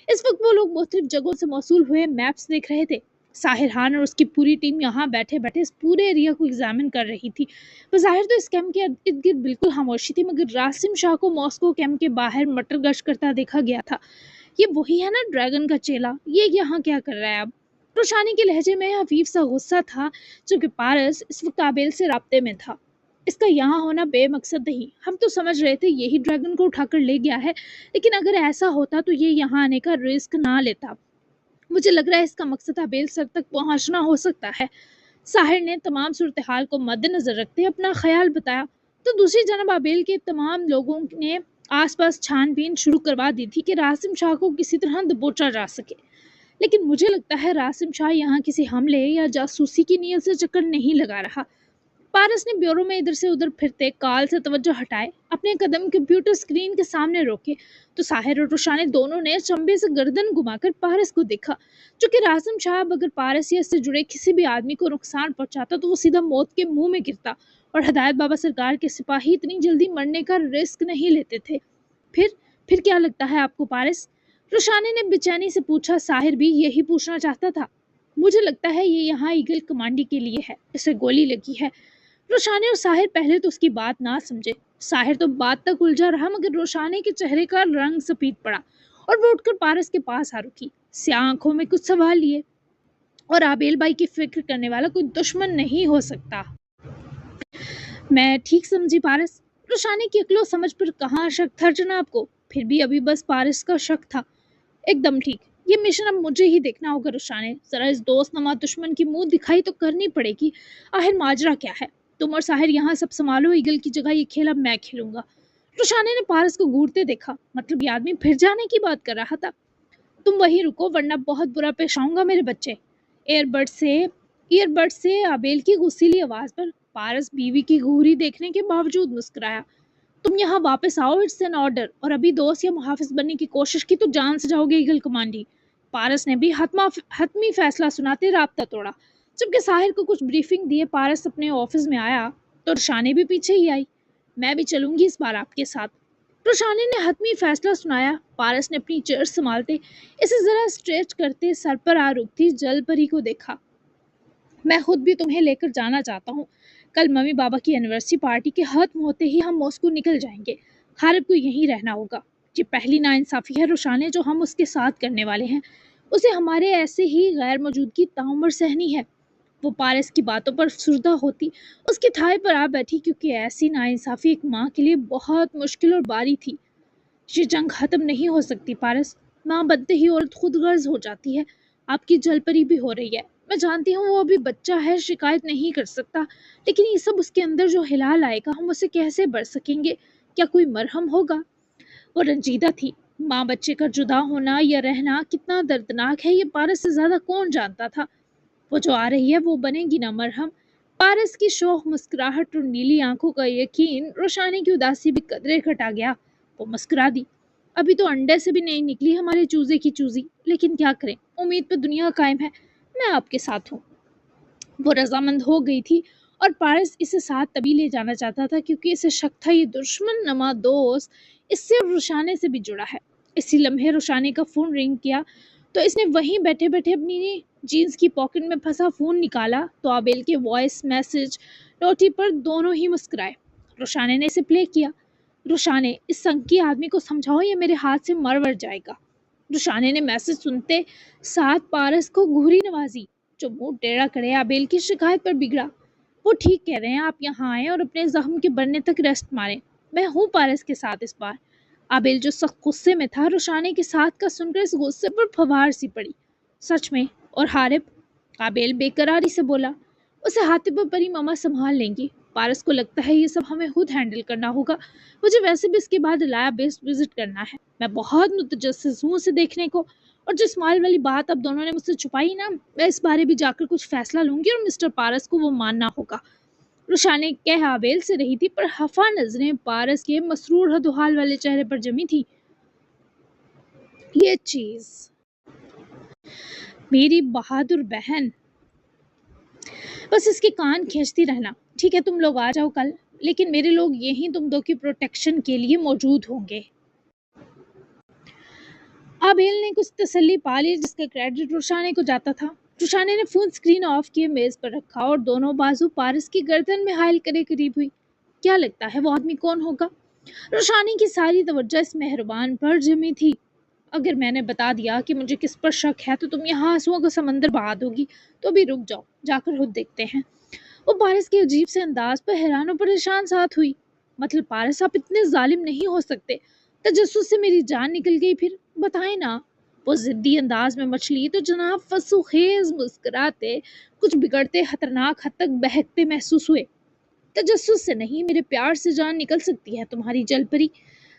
اس وقت وہ لوگ مختلف جگہوں سے موصول ہوئے میپس دیکھ رہے تھے۔ ساحر خان اور اس کی پوری ٹیم یہاں بیٹھے بیٹھے اس پورے ایریا کو ایگزامن کر رہی تھی۔ بظاہر تو اس کیمپ کے ارد گرد بالکل خاموشی تھی، مگر راسم شاہ کو ماسکو کیمپ کے باہر مٹر گشت کرتا دیکھا گیا تھا۔ یہ وہی ہے نا ڈریگن کا چیلا، یہ یہاں کیا کر رہا ہے اب؟ روشانی کے لہجے میں خفیف سا غصہ تھا، چونکہ پارس اس وقت آبیل سے رابطے میں تھا۔ اس کا یہاں ہونا بے مقصد نہیں، ہم تو سمجھ رہے تھے یہی ڈریگن کو اٹھا کر لے گیا ہے، لیکن اگر ایسا ہوتا تو یہ یہاں آنے کا رسک نہ لیتا۔ مجھے لگ رہا ہے اس کا مقصد آبیل سر تک پہنچنا ہو سکتا ہے۔ ساحر نے تمام صورتحال کو مد نظر رکھتے اپنا خیال بتایا تو دوسری جانب آبیل کے تمام لوگوں نے آس پاس چھان بین شروع کروا دی تھی کہ راسم شاہ کو کسی طرح دبوچا جا سکے، لیکن مجھے لگتا ہے راسم شاہ یہاں کسی حملے یا جاسوسی کی نیت سے چکر نہیں لگا رہا۔ پارس نے بیورو میں ادھر سے ادھر پھرتے کال سے توجہ ہٹائے اپنے قدم کمپیوٹر سکرین کے سامنے روکے تو ساحر اور روشانی دونوں نے چمبے سے گردن گھما کر پارس کو دیکھا، چونکہ راسم شاہ اگر پارس یا اس سے جڑے کسی بھی آدمی کو نقصان پہنچاتا تو وہ سیدھا موت کے منہ میں گرتا، اور ہدایت بابا سرکار کے سپاہی اتنی جلدی مرنے کا رسک نہیں لیتے تھے۔ پھر کیا لگتا ہے آپ کو پارس؟ روشانی نے بے چینی سے پوچھا۔ ساحر بھی یہی پوچھنا چاہتا تھا۔ مجھے لگتا ہے یہ یہاں ایگل کمانڈی کے لیے ہے، اسے گولی لگی ہے۔ روشانی اور ساحر پہلے تو اس کی بات نہ سمجھے۔ ساحر تو بات تک الجھا رہا، مگر روشانی کے چہرے کا رنگ سفید پڑا اور وہ اٹھ کر پارس کے پاس آ رکی، سیاہ آنکھوں میں کچھ سوال لیے۔ اور آبیل بھائی کی فکر کرنے والا کوئی دشمن نہیں ہو سکتا۔ میں ٹھیک سمجھی پارس؟ روشانی کی عقل و سمجھ پر کہاں شک تھا جناب کو؟ پھر بھی ابھی بس پارس کا شک تھا۔ ایک دم ٹھیک، یہ مشن اب مجھے ہی دیکھنا ہوگا روشانی، ذرا اس دوست نما دشمن کی منہ دکھائی تو کرنی پڑے گی۔ آخر ماجرا کیا ہے؟ تم اور ساحر یہاں سب سنبھالو، ایگل کی جگہ یہ کھیل اب میں کھیلوں گا۔ روشانی نے پارس کو گھورتے دیکھا، مطلب یہ آدمی پھر جانے کی بات کر رہا تھا۔ تم وہیں رکو ورنہ بہت برا پیش آؤں گا میرے بچے۔ ایئر بڈ سے آبیل کی غصیلی آواز پر پارس بیوی کی گھوری دیکھنے کے باوجود مسکرایا۔ تم یہاں واپس آؤ، اٹس این آرڈر، اور ابھی دوست یا محافظ بننے کی کوشش کی تو جان سے جاؤ گے ایگل کمانڈی۔ پارس نے بھی حتمی فیصلہ سناتے رابطہ توڑا۔ جبکہ ساحر کو کچھ بریفنگ دیے پارس اپنے آفس میں آیا تو روشانی بھی پیچھے ہی آئی۔ میں بھی چلوں گی اس بار آپ کے ساتھ، روشانی نے حتمی فیصلہ سنایا۔ پارس نے اپنی چیئر سنبھالتے اسے ذرا اسٹریچ کرتے سر پر آ رکتی جل پری کو دیکھا۔ میں خود بھی تمہیں لے کر جانا چاہتا ہوں۔ کل ممی بابا کی اینیورسری پارٹی کے ختم ہوتے ہی ہم ماسکو نکل جائیں گے، خارب کو یہیں رہنا ہوگا۔ یہ پہلی ناانصافی ہے روشانی جو ہم اس کے ساتھ کرنے والے ہیں، اسے ہمارے ایسے ہی غیر موجودگی تعمر سہنی ہے۔ وہ پارس کی باتوں پر افسردہ ہوتی اس کے تھائے پر آ بیٹھی، کیونکہ ایسی ناانصافی ایک ماں کے لیے بہت مشکل اور باری تھی۔ یہ جنگ ختم نہیں ہو سکتی پارس، ماں بنتے ہی عورت خود غرض ہو جاتی ہے۔ آپ کی جل پری بھی ہو رہی ہے، मैं जानती हूँ वो अभी बच्चा है, शिकायत नहीं कर सकता, लेकिन ये सब उसके अंदर जो हिलाल आएगा हम उसे कैसे बढ़ सकेंगे? क्या कोई मरहम होगा? वो रंजीदा थी। माँ बच्चे का जुदा होना या रहना कितना दर्दनाक है ये पारस से ज्यादा कौन जानता था। वो जो आ रही है वो बनेगी ना मरहम। पारस की शोख मुस्कुराहट और नीली आंखों का यकीन रोशानी की उदासी भी कदरे घटा गया। वो मुस्कुरा दी। अभी तो अंडे से भी नहीं निकली हमारे चूजे की चूजी, लेकिन क्या करें, उम्मीद पे दुनिया कायम है। मैं आपके साथ हूँ। वो रजामंद हो गई थी और पारस इसे साथ तभी ले जाना चाहता था क्योंकि इसे शक था ये दुश्मन नमा दोस्त इससे और रुशाने से भी जुड़ा है। इसी लम्हे रुशाने का फोन रिंग किया तो इसने वहीं बैठे बैठे अपनी जीन्स की पॉकेट में फंसा फोन निकाला तो आबेल के वॉइस मैसेज नोटी पर दोनों ही मुस्कुराए। रुशाने ने इसे प्ले किया। रुशाने, इस संकी आदमी को समझाओ ये मेरे हाथ से मर वर जाएगा। रुशाने ने मैसेज सुनते साथ पारस को घूरी नवाजी जो मुंह टेढ़ा करे आबेल की शिकायत पर बिगड़ा। वो ठीक कह रहे हैं, आप यहाँ आए और अपने जख्म के बढ़ने तक रेस्ट मारें। मैं हूँ पारस के साथ इस बार। आबेल जो सख्त गुस्से में था रुशाने के साथ का सुनकर इस गुस्से पर फवार सी पड़ी। सच में? और हारिब? आबेल बेकरारी से बोला। उसे हाथिब परी मामा संभाल लेंगी। पारस को लगता है ये सब हमें खुद हैंडल करना होगा। मुझे वैसे भी इसके बाद लाया बेस विजिट करना है। मैं बहुत मुतजस्सिस हूँ उसे देखने को। और जो स्माइल वाली बात अब दोनों ने मुझसे छुपाई ना, मैं इस बारे भी जाकर कुछ फैसला लूंगी और मिस्टर पारस को वो मानना होगा। रुशाने कह आबेल से रही थी पर हफा नजरें पारस के मसरूर हदोहाल वाले चेहरे पर जमी थी। ये चीज, मेरी बहादुर बहन, बस इसके कान खींचती रहना। ठीक है, तुम लोग आ जाओ कल, लेकिन मेरे लोग यहीं तुम दो की प्रोटेक्शन के लिए मौजूद होंगे। आबेल ने कुछ तसल्ली पा ली जिसका क्रेडिट रुशाने को जाता था। रुशाने ने फोन स्क्रीन ऑफ किए मेज पर रखा और दोनों बाजू पारस की गर्दन में हायल करे करीब हुई। क्या लगता है वो आदमी कौन होगा? रुशानी की सारी तवज्जो इस मेहरबान पर जमी थी। अगर मैंने बता दिया कि मुझे किस पर शक है तो तुम यहाँ आंसुओं का समंदर बहा दोगी। तो अभी रुक जाओ, जाकर खुद देखते हैं। वो पारस के अजीब से अंदाज पर हैरान और परेशान साथ हुई। मतलब पारस, आप इतने जालिम नहीं हो सकते। तजस्सुस से मेरी जान निकल गई, फिर बताएं ना। वो जिद्दी अंदाज में मछली तो जनाब फसूखेज मुस्कुराते कुछ बिगड़ते खतरनाक हद तक बहकते महसूस हुए। तजस्सुस से नहीं, मेरे प्यार से जान निकल सकती है तुम्हारी जलपरी।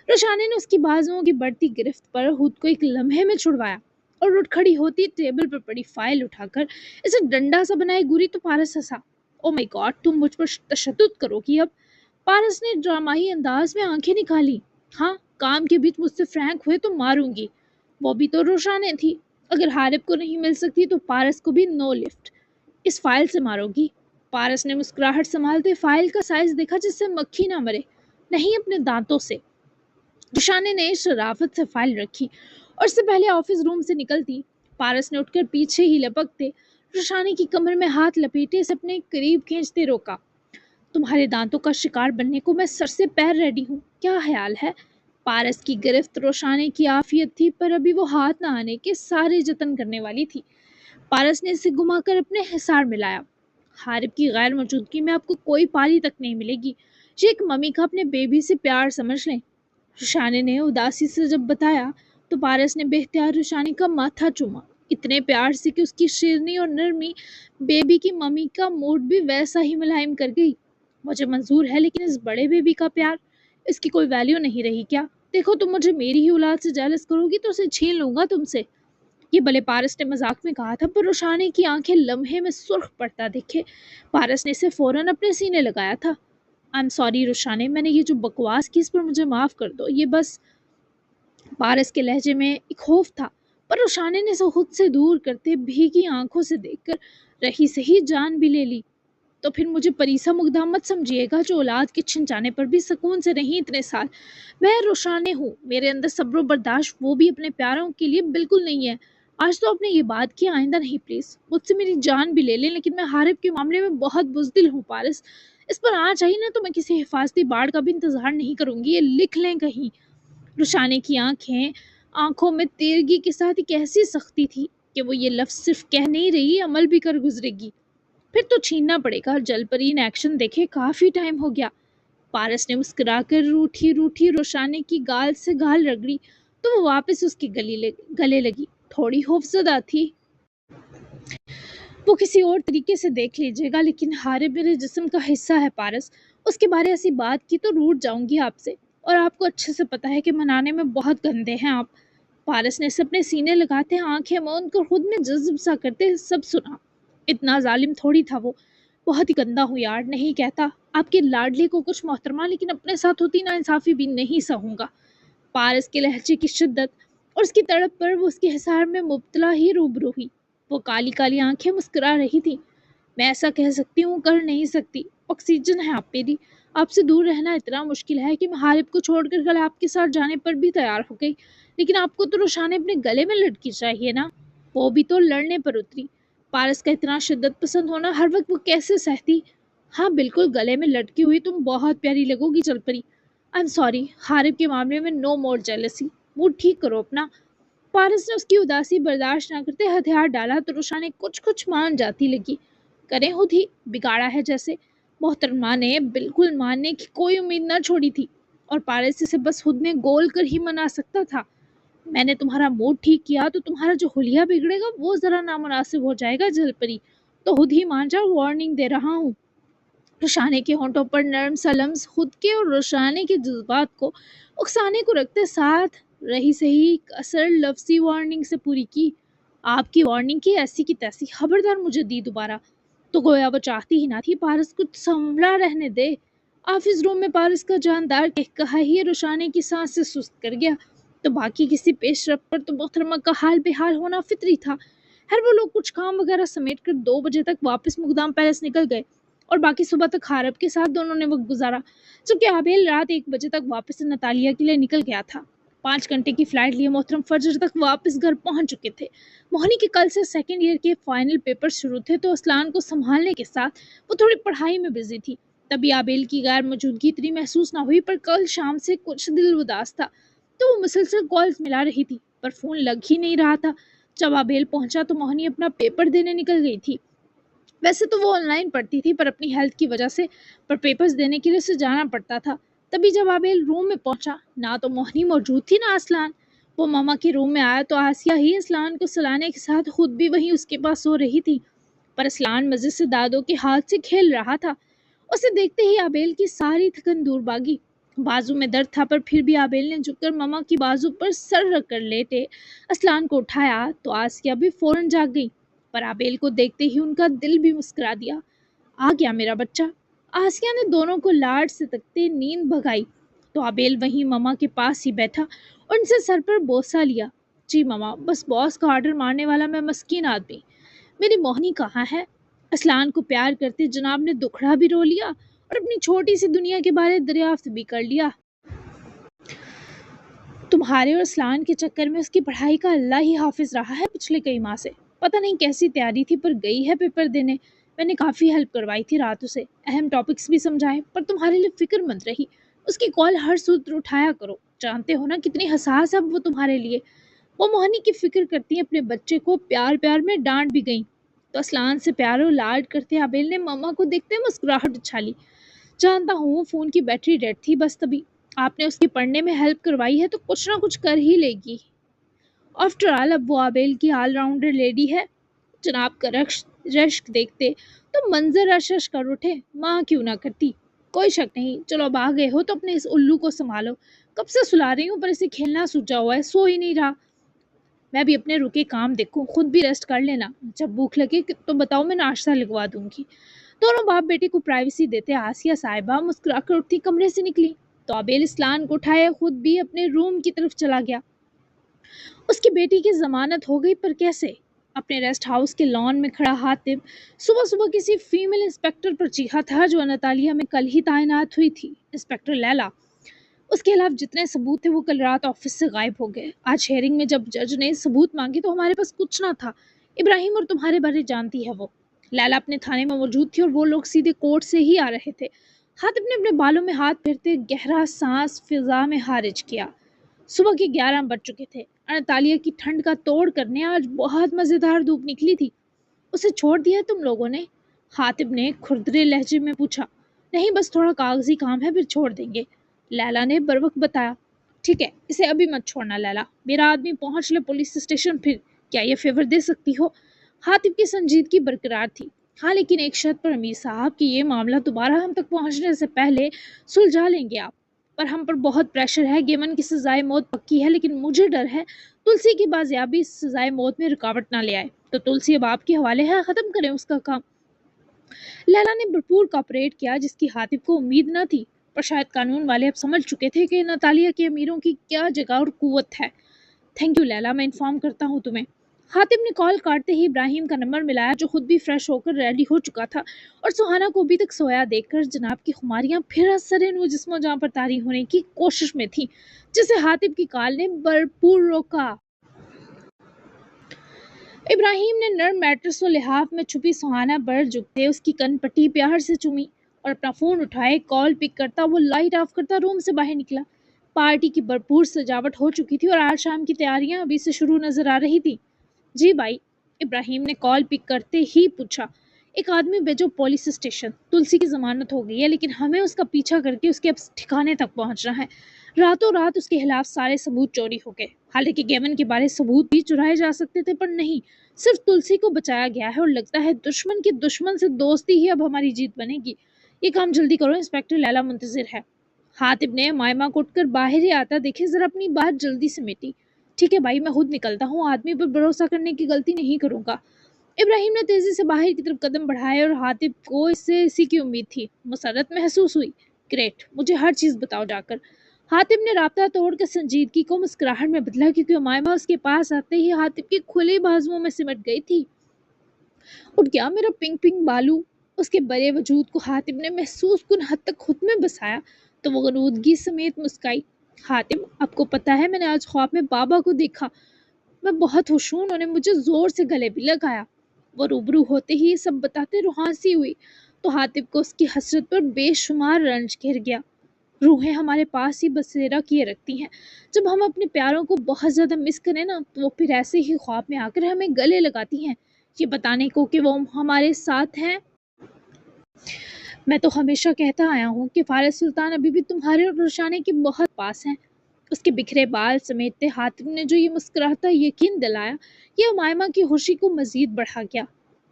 रोशाने ने उसकी बाजुओं की बढ़ती गिरफ्त पर खुद को एक लम्हे में छुड़वाया और उठ खड़ी होती टेबल पर पड़ी फाइल उठाकर इसे डंडा सा बनाए घूरी तो पारस हंसा। ओ माय गॉड, तुम मुझ पर तशद्दुद करोगी अब? पारस ने ड्रामाई अंदाज में आंखें निकाली। हाँ, काम के बीच मुझसे फ्रैंक हुए तो मारूंगी। वो भी तो रोशाने थी। अगर हारिब को नहीं मिल सकती तो पारस को भी नो लिफ्ट। इस फाइल से मारोगी? पारस ने मुस्कुराहट संभालते फाइल का साइज देखा जिससे मक्खी ना मरे। नहीं, अपने दांतों से। रुशाने ने शराफत से फाइल रखी और इससे पहले ऑफिस रूम से निकलती पारस ने उठकर पीछे ही लपकते रुशाने की कमर में हाथ लपेटे से अपने करीब खींचते रोका। तुम्हारे दांतों का शिकार बनने को मैं सर से पैर रेडी हूँ, क्या ख्याल है? पारस की गिरफ्त रोशाने की आफियत थी पर अभी वो हाथ न आने के सारे जतन करने वाली थी। पारस ने इसे घुमाकर अपने हिसार में लाया। हारिब की गैर मौजूदगी में आपको कोई पाली तक नहीं मिलेगी। ये एक मम्मी का अपने बेबी से प्यार समझ लें। रुशाने ने उदासी से जब बताया तो पारस ने बेख्तियार रुशाने का माथा चूमा, इतने प्यार से कि उसकी शेरनी और नरमी बेबी की मम्मी का मूड भी वैसा ही मुलायम कर गई। मुझे मंजूर है, लेकिन इस बड़े बेबी का प्यार, इसकी कोई वैल्यू नहीं रही क्या? देखो, तुम मुझे मेरी ही औलाद से जेलस करोगी तो उसे छीन लूंगा तुमसे। ये भले पारस ने मजाक में कहा था पर रुशाने की आंखें लम्हे में सुर्ख पड़ता दिखे। पारस ने इसे फौरन अपने सीने लगाया था। आई एम सॉरी रुशाने, मैंने ये जो बकवास की इस पर मुझे माफ़ कर दो। ये बस, पारस के लहजे में एक खौफ था पर रुशाने ने इसे खुद से दूर करते भीगी आंखों से देखकर रही सही जान भी ले ली। तो फिर मुझे परीसा मुग्धा मत समझिएगा जो औलाद के छिन जाने पर भी सुकून से नहीं इतने साल। मैं रुशाने हूँ, मेरे अंदर सब्र बर्दाश्त वो भी अपने प्यारों के लिए बिल्कुल नहीं है। आज तो आपने ये बात की, आइंदा नहीं प्लीज। मुझसे मेरी जान भी ले लें, लेकिन मैं हारिब के मामले में बहुत बुज़दिल हूँ पारस। इस पर आँच आई ना तो मैं किसी हिफाजती बाड़ का भी इंतजार नहीं करूंगी, ये लिख लें कहीं। रुशाने की आंखों में तेरगी के साथ एक ऐसी सख्ती थी कि वो ये लफ्ज सिर्फ कह नहीं रही, अमल भी कर गुजरेगी। फिर तो छीनना पड़ेगा। जलपरी ने एक्शन देखे काफी टाइम हो गया। पारस ने मुस्कुराकर रूठी रूठी रुशाने की गाल से गाल रगड़ी तो वो वापस उसके गले लगी। थोड़ी खौफजदा थी। वो किसी और तरीके से देख लीजिएगा, लेकिन हारिब मेरे जिस्म का हिस्सा है पारस। उसके बारे ऐसी बात की तो रूठ जाऊंगी आपसे, और आपको अच्छे से पता है कि मनाने में बहुत गंदे हैं आप। पारस ने अपने सीने लगाते आंखें मूंद कर खुद में जज्ब सा करते सब सुना। इतना जालिम थोड़ी था वो, बहुत ही गंदा हूँ यार, नहीं कहता आपके लाडले को कुछ मोहतरमा, लेकिन अपने साथ होती ना इंसाफी भी नहीं सहूंगा। पारस के लहजे की शिद्दत और उसकी तड़प पर वो उसके हिसार में मुब्तला ही रूबरू हुई। वो काली काली आंखें मुस्कुरा रही थी। मैं ऐसा कह सकती हूँ, कर नहीं सकती। ऑक्सीजन है आप मेरी। आपसे दूर रहना इतना मुश्किल है कि मैं हारिब को छोड़कर कल आपके साथ जाने पर भी तैयार हो गई, लेकिन आपको तो रुशाने अपने गले में लटकी चाहिए ना। वो भी तो लड़ने पर उतरी। पारस का इतना शिद्दत पसंद होना हर वक्त वो कैसे सहती। हाँ बिल्कुल, गले में लटकी हुई तुम बहुत प्यारी लगोगी चल परी। आई एम सॉरी, हारिब के मामले में नो मोर जेलसी। मूड ठीक करो अपना। पारस ने उसकी उदासी बर्दाश्त न करते हथियार डाला तो रुशाने कुछ कुछ मान जाती लगी। करें खुद ही बिगाड़ा है जैसे। मोहतरमा ने बिल्कुल मानने की कोई उम्मीद न छोड़ी थी, और पारस इसे बस खुद में गोल कर ही मना सकता था। मैंने तुम्हारा मूड ठीक किया तो तुम्हारा जो हुलिया बिगड़ेगा वो जरा नामुनासिब हो जाएगा जलपरी। तो खुद ही मान जाओ, वार्निंग दे रहा हूँ। रुशाने के होंठों पर नरम सा लम्स खुद के और रुशाने के जज्बात को उकसाने को रखते साथ रही सही असर लफ्जी वार्निंग से पूरी की। आपकी वार्निंग की ऐसी की तैसी, खबरदार मुझे दी दोबारा। तो गोया वो चाहती ही ना थी पारस कुछ संभला रहने दे। ऑफिस रूम में पारस का जानदार कहा ही रुशाने की सांस से सुस्त कर गया। तो बाकी किसी पेशरफ पर तो मोहतरमा का हाल बेहाल होना फितरी था। हर वो लोग कुछ काम वगैरह समेट कर 2 बजे तक वापस मुकदाम पैलेस निकल गए, और बाकी सुबह तक हारब के साथ दोनों ने वक्त गुजारा, जबकि आबेल रात 1 बजे तक वापस से नतालिया के लिए निकल गया था। 5 घंटे की फ्लाइट लिए मोहतरम फजर तक वापस घर पहुंच चुके थे। मोहनी के कल से सेकेंड ईयर के फाइनल पेपर शुरू थे, तो असलान को संभालने के साथ वो थोड़ी पढ़ाई में बिजी थी। तभी आबेल की गैर मौजूदगी इतनी महसूस ना हुई, पर कल शाम से कुछ दिल उदास था, तो वो मुसलसल कॉल्स मिला रही थी, पर फोन लग ही नहीं रहा था। जब आबेल पहुंचा तो मोहनी अपना पेपर देने निकल गई थी। वैसे तो वो ऑनलाइन पढ़ती थी, पर अपनी हेल्थ की वजह से पर पेपर्स देने के लिए उसे जाना पड़ता था। तभी जब आबेल रूम में पहुंचा, ना तो मोहनी मौजूद थी ना असलान। वो मामा के रूम में आया तो आसिया ही असलान को सुलाने के साथ खुद भी वहीं उसके पास सो रही थी, पर असलान मजे से दादों के हाथ से खेल रहा था। उसे देखते ही आबेल की सारी थकन दूर भागी। बाजू में दर्द था, पर फिर भी आबेल ने झुककर मामा की बाजू पर सर रख कर लेटे असलान को उठाया तो आसिया भी फौरन जाग गई, पर आबेल को देखते ही उनका दिल भी मुस्कुरा दिया। आ गया मेरा बच्चा। आसिया ने दोनों को लाड से तकते नींद भगाई, तो आबेल वहीं मामा के पास ही बैठा और उनसे सर पर बोसा लिया। जी मामा, बस बॉस का ऑर्डर मारने वाला मैं मस्कीन आदमी। मेरी मोहनी कहाँ है? असलान को प्यार करते जनाब ने दुखड़ा भी रो लिया और अपनी छोटी सी दुनिया के बारे दरियाफ्त भी कर लिया। तुम्हारे और असलान के चक्कर में उसकी पढ़ाई का अल्लाह ही हाफिज रहा है पिछले कई माह से। पता नहीं कैसी तैयारी थी, पर गई है पेपर देने। मैंने काफ़ी हेल्प करवाई थी रात उसे, अहम टॉपिक्स भी समझाए, पर तुम्हारे लिए फिक्रमंद रही। उसकी कॉल हर सूत्र उठाया करो, जानते हो ना कितनी हसास है वो तुम्हारे लिए। वो मोहनी की फिक्र करती है अपने बच्चे को, प्यार प्यार में डांट भी गई। तो असलान से प्यार और लाड करते आबेल ने मम्मा को देखते मुस्कुराहट उछाली। जानता हूँ फ़ोन की बैटरी डेड थी, बस तभी आपने उसकी पढ़ने में हेल्प करवाई है तो कुछ ना कुछ कर ही लेगी। आफ्टर ऑल अब वो आबेल की ऑलराउंडर लेडी है। जनाब का रश्क देखते तो मंजर अशश कर उठे, माँ क्यों ना करती। कोई शक नहीं, चलो अब आ गए हो तो अपने इस उल्लू को संभालो। कब से सुला रही हूँ, पर इसे खेलना सूझा हुआ है, सो ही नहीं रहा। मैं भी अपने रुके काम देखूं, खुद भी रेस्ट कर लेना। जब भूख लगे तो बताओ, मैं नाश्ता लगवा दूंगी। दोनों बाप बेटे को प्राइवेसी देते आसिया साहिबा मुस्कुराकर उठती कमरे से निकली, तो आबेल इस्लान को उठाए खुद भी अपने रूम की तरफ चला गया। उसकी बेटी की जमानत हो गई, पर कैसे? अपने रेस्ट हाउस के लॉन में खड़ा हातिब सुबह सुबह किसी फीमेल इंस्पेक्टर पर चीखा था जो अनातालिया में कल ही तैनात हुई थी, इंस्पेक्टर लैला। उसके खिलाफ जितने सबूत थे वो कल रात ऑफिस से गायब हो गए। आज हेयरिंग में जब जज ने सबूत मांगे तो हमारे पास कुछ ना था। इब्राहिम और तुम्हारे बारे जानती है वो। लैला अपने थाने में मौजूद थी और वो लोग सीधे कोर्ट से ही आ रहे थे। हातिब ने अपने बालों में हाथ फेरते गहरा सांस फिजा में खारिज किया। सुबह के 11 बज चुके थे। अनतालिया की ठंड का तोड़ करने आज बहुत मज़ेदार धूप निकली थी। उसे छोड़ दिया तुम लोगों ने? हातिब ने खुरदरे लहजे में पूछा। नहीं, बस थोड़ा कागजी काम है, फिर छोड़ देंगे, लैला ने बरवक्त बताया। ठीक है, इसे अभी मत छोड़ना लैला, मेरा आदमी पहुंच ले पुलिस स्टेशन, फिर क्या ये फेवर दे सकती हो? हातिब की संजीदगी बरकरार थी। हाँ, लेकिन एक शर्त पर अमीर साहब कि ये मामला दोबारा हम तक पहुंचने से पहले सुलझा लेंगे आप। पर हम पर बहुत प्रेशर है। गेमन की सजाए मौत पक्की है, लेकिन मुझे डर है तुलसी की बाजियाबी इस सजाए मौत में रुकावट ना ले आए। तो तुलसी अब आपके हवाले है, खत्म करें उसका काम। लैला ने भरपूर कॉपरेट किया, जिसकी हातिब को उम्मीद न थी। पर शायद कानून वाले अब समझ चुके थे कि नतालिया के अमीरों की क्या जगह और कुव्वत है। थैंक यू लैला, मैं इन्फॉर्म करता हूँ तुम्हें। हातिब ने कॉल काटते ही इब्राहिम का नंबर मिलाया, जो खुद भी फ्रेश होकर रेडी हो चुका था और सुहाना को अभी तक सोया देखकर जनाब की खुमारियां फिर असर वो जिस्मो जहां पर तारी होने की कोशिश में थी, जिसे हातिब की कॉल ने भरपूर रोका। इब्राहिम ने नर्म मैट्रेस और लिहाफ में छुपी सुहाना पर झुकते उसकी कनपट्टी प्यार से चूमी और अपना फोन उठाए कॉल पिक करता वो लाइट ऑफ करता रूम से बाहर निकला। पार्टी की भरपूर सजावट हो चुकी थी और आज शाम की तैयारियां अभी से शुरू नजर आ रही थी। जी भाई, इब्राहिम ने कॉल पिक करते ही पूछा। एक आदमी भेजो पुलिस स्टेशन। तुलसी की जमानत हो गई है, लेकिन हमें उसका पीछा करके उसके अब ठिकाने तक पहुंचना है। रातों रात उसके खिलाफ सारे सबूत चोरी हो गए। हालांकि गेमन के बारे सबूत भी चुराए जा सकते थे, पर नहीं, सिर्फ तुलसी को बचाया गया है और लगता है दुश्मन के दुश्मन से दोस्ती ही अब हमारी जीत बनेगी। ये काम जल्दी करो, इंस्पेक्टर लैला मुंतजिर है। हातिब ने मायमा को उठकर बाहर ही आता देखे जरा अपनी बात जल्दी समेटी। ठीक है भाई, मैं खुद निकलता हूँ, आदमी पर भरोसा करने की गलती नहीं करूंगा। इब्राहिम ने तेजी से बाहर की तरफ कदम बढ़ाए और हातिब को इससे इसी की उम्मीद थी। मुसरत महसूस हुई। ग्रेट, मुझे हर चीज बताओ जाकर। हातिब ने राब्ता तोड़कर संजीदगी को मुस्कुराहट में बदला, क्योंकि उमायमा उसके पास आते ही हातिब की खुली बाजुओं में सिमट गई थी। उठ गया मेरा पिंक पिंक बालू। उसके बड़े वजूद को हातिब ने महसूस कुन हद तक खुद में बसाया तो वो गनूदगी समेत मुस्काई। हातिब, आपको पता है मैंने आज ख्वाब में बाबा को देखा। मैं बहुत खुश हूँ, उन्होंने मुझे जोर से गले भी लगाया। वो रूबरू होते ही ये सब बताते रुहासी हुई तो हातिब को उसकी हसरत पर बेशुमार रंज घिर गया। रूहें हमारे पास ही बसेरा किए रखती हैं। जब हम अपने प्यारों को बहुत ज़्यादा मिस करें ना, तो वो फिर ऐसे ही ख्वाब में आकर हमें गले लगाती हैं, ये बताने को कि वो हमारे साथ हैं। मैं तो हमेशा कहता आया हूँ कि फारिस सुल्तान अभी भी तुम्हारे और रुशाने के बहुत पास हैं। उसके बिखरे बाल समेटते हातिब ने जो ये मुस्कुराता यकीन दिलाया, ये उमायमा की खुशी को मजीद बढ़ा गया।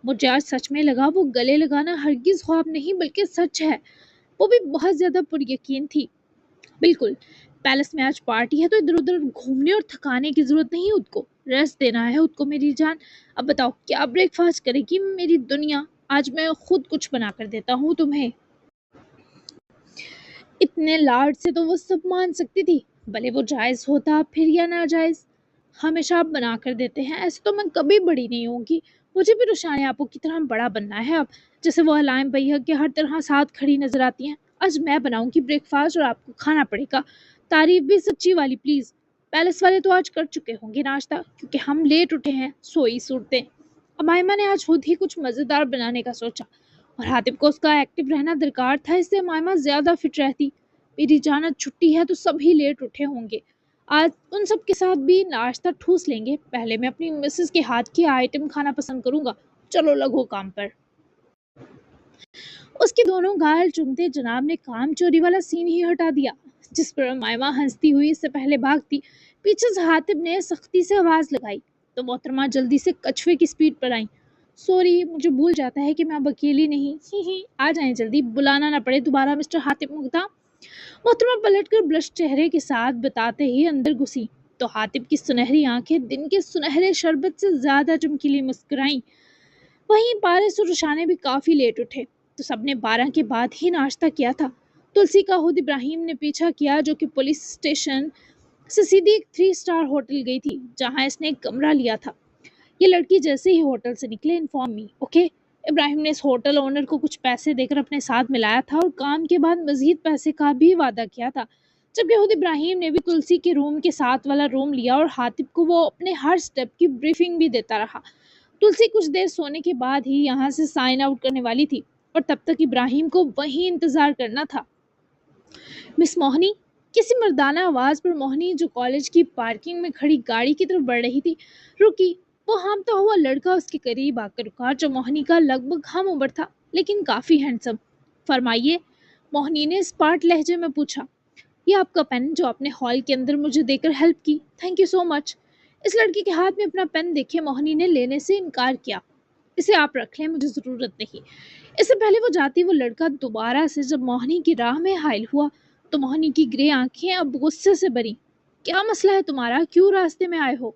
मुझे आज सच में लगा वो गले लगाना हरगिज ख्वाब नहीं बल्कि सच है। वो भी बहुत ज्यादा पुरयकीन थी। बिल्कुल, पैलेस में आज पार्टी है तो इधर उधर घूमने और थकाने की जरूरत नहीं, उसको रेस्ट देना है, उसको मेरी जान। अब बताओ क्या ब्रेकफास्ट करेगी मेरी दुनिया? आज मैं खुद कुछ बना कर देता हूँ तुम्हें। इतने लाड से तो वो सब मान सकती थी, भले वो जायज होता फिर या नाजायज। हमेशा आप बना कर देते हैं, ऐसे तो मैं कभी बड़ी नहीं होंगी। मुझे भी रुशाने आपो की तरह बड़ा बनना है अब, जैसे वो अलाइम भैया के हर तरह साथ खड़ी नजर आती हैं। आज मैं बनाऊंगी ब्रेकफास्ट और आपको खाना पड़ेगा। तारीफ भी सच्ची वाली प्लीज। पैलेस वाले तो आज कर चुके होंगे नाश्ता, क्योंकि हम लेट उठे हैं, सोई सूरतें। अमायमा ने आज खुद ही कुछ मजेदार बनाने का सोचा और हातिब को उसका एक्टिव रहना दरकार था, इससे अमायमा ज्यादा फिट रहती। मेरी जानत छुट्टी है तो सभी लेट उठे होंगे। आज उन सब के साथ भी नाश्ता ठूस लेंगे। पहले मैं अपनी मिसेस के हाथ की आइटम खाना पसंद करूंगा। चलो लगो काम पर। उसके दोनों गाल चुमते जनाब ने काम चोरी वाला सीन ही हटा दिया, जिस पर मायमा हंसती हुई इससे पहले भागती। पीछे से हातिब ने सख्ती से आवाज लगाई तो मोहतरमा जल्दी से कछुए की स्पीड पर आई। सॉरी, मुझे भूल जाता है कि मैं अब अकेली नहीं। ही आ जाएं जल्दी, बुलाना ना पड़े दोबारा मिस्टर हातिब मुग्धा। मोहतरमा पलटकर ब्लश चेहरे के साथ बताते ही अंदर घुसी तो हातिब की सुनहरी आंखें दिन के सुनहरे शरबत से ज्यादा चमकीली मुस्कुराई। वहीं पारिस और रुशाने भी काफी लेट उठे तो सबने 12 के बाद ही नाश्ता किया था। तुलसी का खुद इब्राहिम ने पीछा किया, जो कि पुलिस स्टेशन से सीधी एक 3 स्टार होटल गई थी, जहां इसने एक कमरा लिया था। ये लड़की जैसे ही होटल से निकले, इन्फॉर्म मी, ओके। इब्राहिम ने इस होटल ओनर को कुछ पैसे देकर अपने साथ मिलाया था और काम के बाद मजीद पैसे का भी वादा किया था। जबकि खुद इब्राहिम ने भी तुलसी के रूम के साथ वाला रूम लिया और हातिब को वो अपने हर स्टेप की ब्रीफिंग भी देता रहा। तुलसी कुछ देर सोने के बाद ही यहाँ से साइन आउट करने वाली थी और तब तक इब्राहिम को वहीं इंतजार करना था। मिस मोहनी, किसी मर्दाना आवाज पर मोहनी, जो कॉलेज की पार्किंग में खड़ी गाड़ी की तरफ बढ़ रही थी, रुकी। वो हामता हुआ लड़का उसके करीब आकर रुका, जो मोहनी का लगभग हम उम्र था लेकिन काफी हैंडसम। फरमाइए, मोहनी ने स्पार्ट लहजे में पूछा। ये आपका पेन जो आपने हॉल के अंदर मुझे देकर हेल्प की, थैंक यू सो मच। इस लड़की के हाथ में अपना पेन देखे मोहनी ने लेने से इनकार किया। इसे आप रख लें, मुझे ज़रूरत नहीं। इससे पहले वो जाती, वो लड़का दोबारा से जब मोहिनी की राह में हायल हुआ तो मोहिनी की ग्रे आंखें अब गुस्से से भरी। क्या मसला है तुम्हारा, क्यों रास्ते में आए हो?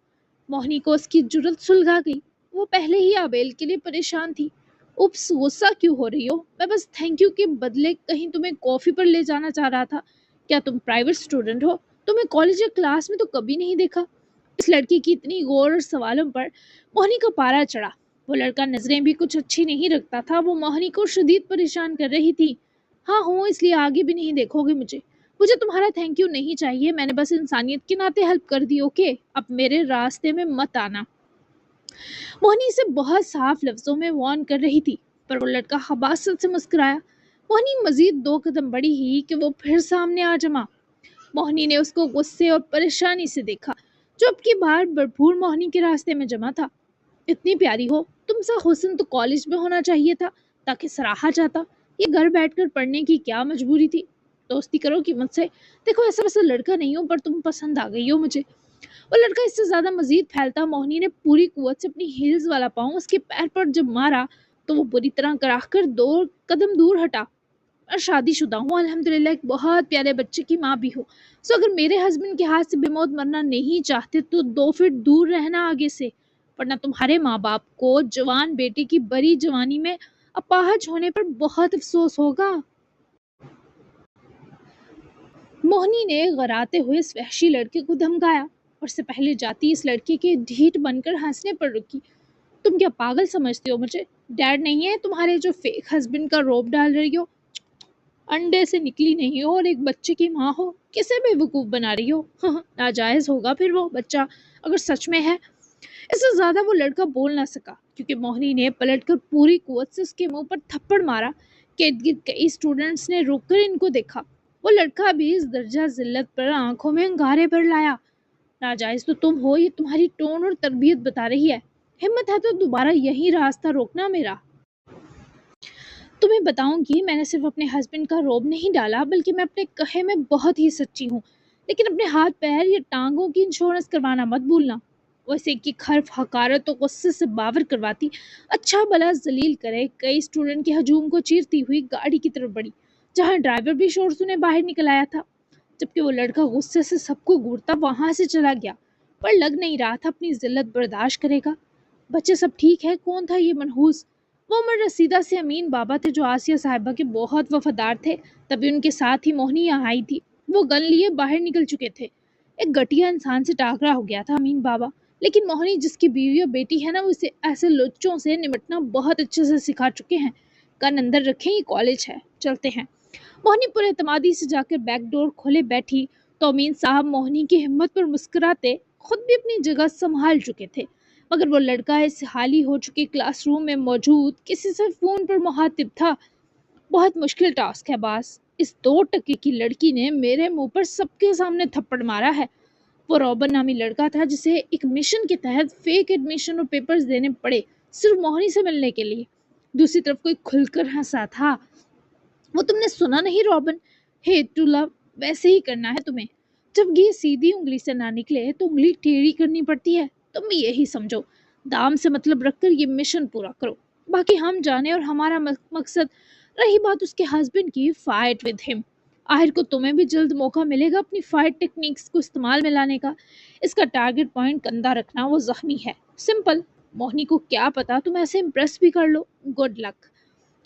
मोहिनी को उसकी जुर्रत सुलगा गई। वो पहले ही आबेल के लिए परेशान थी। उप्स, गुस्सा क्यों हो रही हो? मैं बस थैंक यू के बदले कहीं तुम्हें कॉफ़ी पर ले जाना चाह रहा था। क्या तुम प्राइवेट स्टूडेंट हो? तुम्हें कॉलेज या क्लास में तो कभी नहीं देखा। इस लड़की की इतनी गौर और सवालों पर मोहिनी का पारा चढ़ा। वो लड़का नजरें भी कुछ अच्छी नहीं रखता था। वो मोहिनी को शदीद परेशान कर रही थी। हाँ हूँ, इसलिए आगे भी नहीं देखोगे मुझे। मुझे तुम्हारा थैंक यू नहीं चाहिए, मैंने बस इंसानियत के नाते हेल्प कर दी, ओके? अब मेरे रास्ते में मत आना। मोहिनी इसे बहुत साफ लफ्जों में वार्न कर रही थी, पर वो लड़का खबासत से मुस्कुराया। मोहिनी मजीद 2 कदम बढ़ी ही कि वो फिर सामने आ जमा। मोहिनी ने उसको गुस्से और परेशानी से देखा, जो अब की बार भरपूर मोहिनी के रास्ते में जमा था। इतनी प्यारी हो, तुमसा हुस्न तो कॉलेज में होना चाहिए था ताकि सराहा जाता। ये घर बैठकर पढ़ने की क्या मजबूरी थी? दोस्ती करो कि मुझसे? देखो, ऐसा वैसा लड़का नहीं हो, पर तुम पसंद आ गई हो मुझे। वो लड़का इससे ज्यादा मजीद फैलता। मोहिनी ने पूरी कुव्वत से अपनी हील्स वाला पाँव उसके पैर पर जब मारा तो वो बुरी तरह कराह कर 2 कदम दूर हटा। और शादीशुदा हूँ अल्हम्दुलिल्लाह, एक बहुत प्यारे बच्चे की माँ भी हूँ। सो अगर मेरे हस्बैंड के हाथ से बेमौत मरना नहीं चाहते तो 2 फीट दूर रहना आगे से, वरना तुम्हारे माँ बाप को जवान बेटे की बड़ी जवानी में अपाहज होने पर बहुत अफसोस होगा। मोहिनी ने गराते हुए इस वहशी लड़के को धमकाया और से पहले जाती इस लड़के के ढीठ बनकर हंसने पर रुकी। तुम क्या पागल समझते हो मुझे? डैड नहीं है तुम्हारे जो फेक हस्बैंड का रोब डाल रही हो? अंडे से निकली नहीं हो और एक बच्चे की माँ हो, किसे बेवकूफ़ बना रही हो? नाजायज़ होगा फिर वो बच्चा, अगर सच में है। इससे ज़्यादा वो लड़का बोल ना सका, क्योंकि मोहिनी ने पलटकर पूरी कुव्वत से उसके मुंह पर थप्पड़ मारा कि इर्द गिर्द कई स्टूडेंट्स ने रुककर इनको देखा। वो लड़का भी इस दर्जा जिल्लत पर आंखों में अंगारे भर लाया। नाजायज़ तो तुम हो, ये तुम्हारी टोन और तरबियत बता रही है। हिम्मत है तो दोबारा यही रास्ता रोकना मेरा। तुम्हें बताऊंगी, मैंने सिर्फ अपने हस्बैंड का रोब नहीं डाला, बल्कि मैं अपने कहे में बहुत ही सच्ची हूँ। लेकिन अपने हाथ पैर या टांगों की इंश्योरेंस करवाना मत भूलना। वैसे की खर्फ हकारत तो गुस्से से बावर करवाती। अच्छा भला जलील करे, कई स्टूडेंट के हजूम को चीरती हुई गाड़ी की तरफ बढ़ी, जहाँ ड्राइवर भी शोर सुने बाहर निकल आया था। जबकि वो लड़का गुस्से से सबको घूरता वहां से चला गया, पर लग नहीं रहा था अपनी जिल्लत बर्दाश्त करेगा। बच्चे सब ठीक है? कौन था ये मनहूस? वो उमर रसीदा से अमीन बाबा थे, जो आसिया साहिबा के बहुत वफादार थे। तभी उनके साथ ही मोहिनी यहाँ आई थी। वो गन लिए बाहर निकल चुके थे। एक घटिया इंसान से टाकरा हो गया था अमीन बाबा, लेकिन मोहिनी जिसकी बीवी और बेटी है ना, वो इसे ऐसे लुच्चों से निपटना बहुत अच्छे से सिखा चुके हैं। गन अंदर रखें, ये कॉलेज है, चलते हैं। मोहिनी पुरएतमादी से जाकर बैक डोर खोले बैठी तो अमीन साहब मोहिनी की हिम्मत पर मुस्कुराते खुद भी अपनी जगह संभाल चुके थे। मगर वो लड़का इस हाली हो चुके क्लासरूम में मौजूद किसी से फोन पर मुखातिब था। बहुत मुश्किल टास्क है बास, इस 2 टके की लड़की ने मेरे मुंह पर सबके सामने थप्पड़ मारा है। वो रॉबर्ट नामी लड़का था, जिसे एक मिशन के तहत फेक एडमिशन और पेपर्स देने पड़े सिर्फ मोहिनी से मिलने के लिए। दूसरी तरफ कोई खुलकर हंसा था। वो तुमने सुना नहीं रॉबिन? हे टू लव, वैसे ही करना है तुम्हें। जब ये सीधी उंगली से ना निकले तो उंगली टेढ़ी करनी पड़ती है। तुम भी यही समझो। दाम से मतलब रखकर ये मिशन पूरा करो, बाकी हम जाने। और हमारा मकसद, रही बात उसके हस्बैंड की, फाइट विद हिम। आखिर को तुम्हें भी जल्द मौका मिलेगा अपनी फाइट टेक्निक्स को इस्तेमाल में लाने का। इसका टारगेट पॉइंट कंधा रखना, वो जख्मी है, सिंपल। मोहिनी को क्या पता तुम ऐसे इम्प्रेस भी कर लो। Good luck.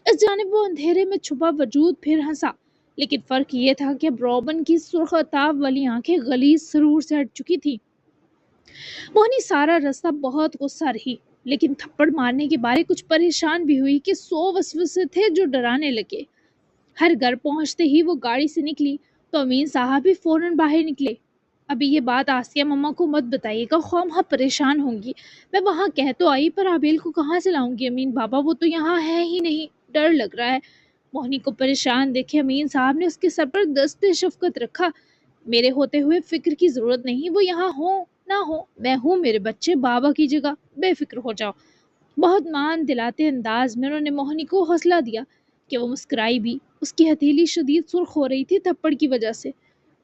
इस जानिब वो अंधेरे में छुपा वजूद फिर हंसा, लेकिन फर्क ये था कि अब रॉबिन की सुर्खताब वाली आंखें गलीज सरूर से हट चुकी थी। मोहिनी सारा रास्ता बहुत गुस्सा रही, लेकिन थप्पड़ मारने के बारे कुछ परेशान भी हुई कि 100 वसवसे थे जो डराने लगे। हर घर पहुंचते ही वो गाड़ी से निकली तो अमीन साहब भी फौरन बाहर निकले। अभी ये बात आसिया मम्मा को मत बताइएगा, ख्वाह परेशान होंगी। मैं वहाँ कह तो आई, पर आबेल को कहाँ से लाऊंगी अमीन बाबा, वो तो यहाँ है ही नहीं, डर लग रहा है। मोहिनी को परेशान देखे अमीन साहब ने उसके सर पर दस्ते शफकत रखा। मेरे होते हुए फिक्र की जरूरत नहीं, वो यहाँ हो ना हो, मैं हूँ मेरे बच्चे बाबा की जगह, बेफिक्र हो जाओ। बहुत मान दिलाते अंदाज में उन्होंने मोहिनी को हौसला दिया कि वो मुस्कुराई भी। उसकी हथेली शदीद सुर्ख हो रही थी थप्पड़ की वजह से।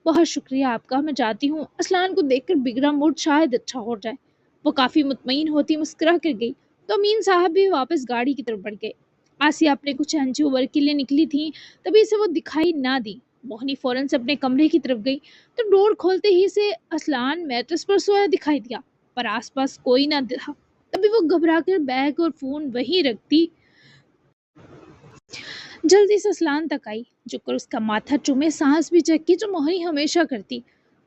बहुत शुक्रिया आपका, मैं जाती हूँ। असलान को देखकर बिगड़ा मूड शायद अच्छा हो जाए। वो काफ़ी मुतमईन होती मुस्कुरा कर गई। تو امین صاحب بھی واپس گاڑی کی طرف بڑھ گئے۔ آسیہ اپنے کچھ انچو ورک کے لیے نکلی تھی، تبھی سے وہ دکھائی نہ دی۔ موہنی فوراً سے اپنے کمرے کی طرف گئی تو ڈور کھولتے ہی سے اسلان میٹرس پر سویا دکھائی دیا، پر آس پاس کوئی نہ تھا۔ تبھی وہ گھبرا کر بیگ اور فون وہیں رکھتی جلدی سے اسلان تک آئی، جھک کر اس کا ماتھا چومے، سانس بھی چیک کی جو موہنی ہمیشہ کرتی۔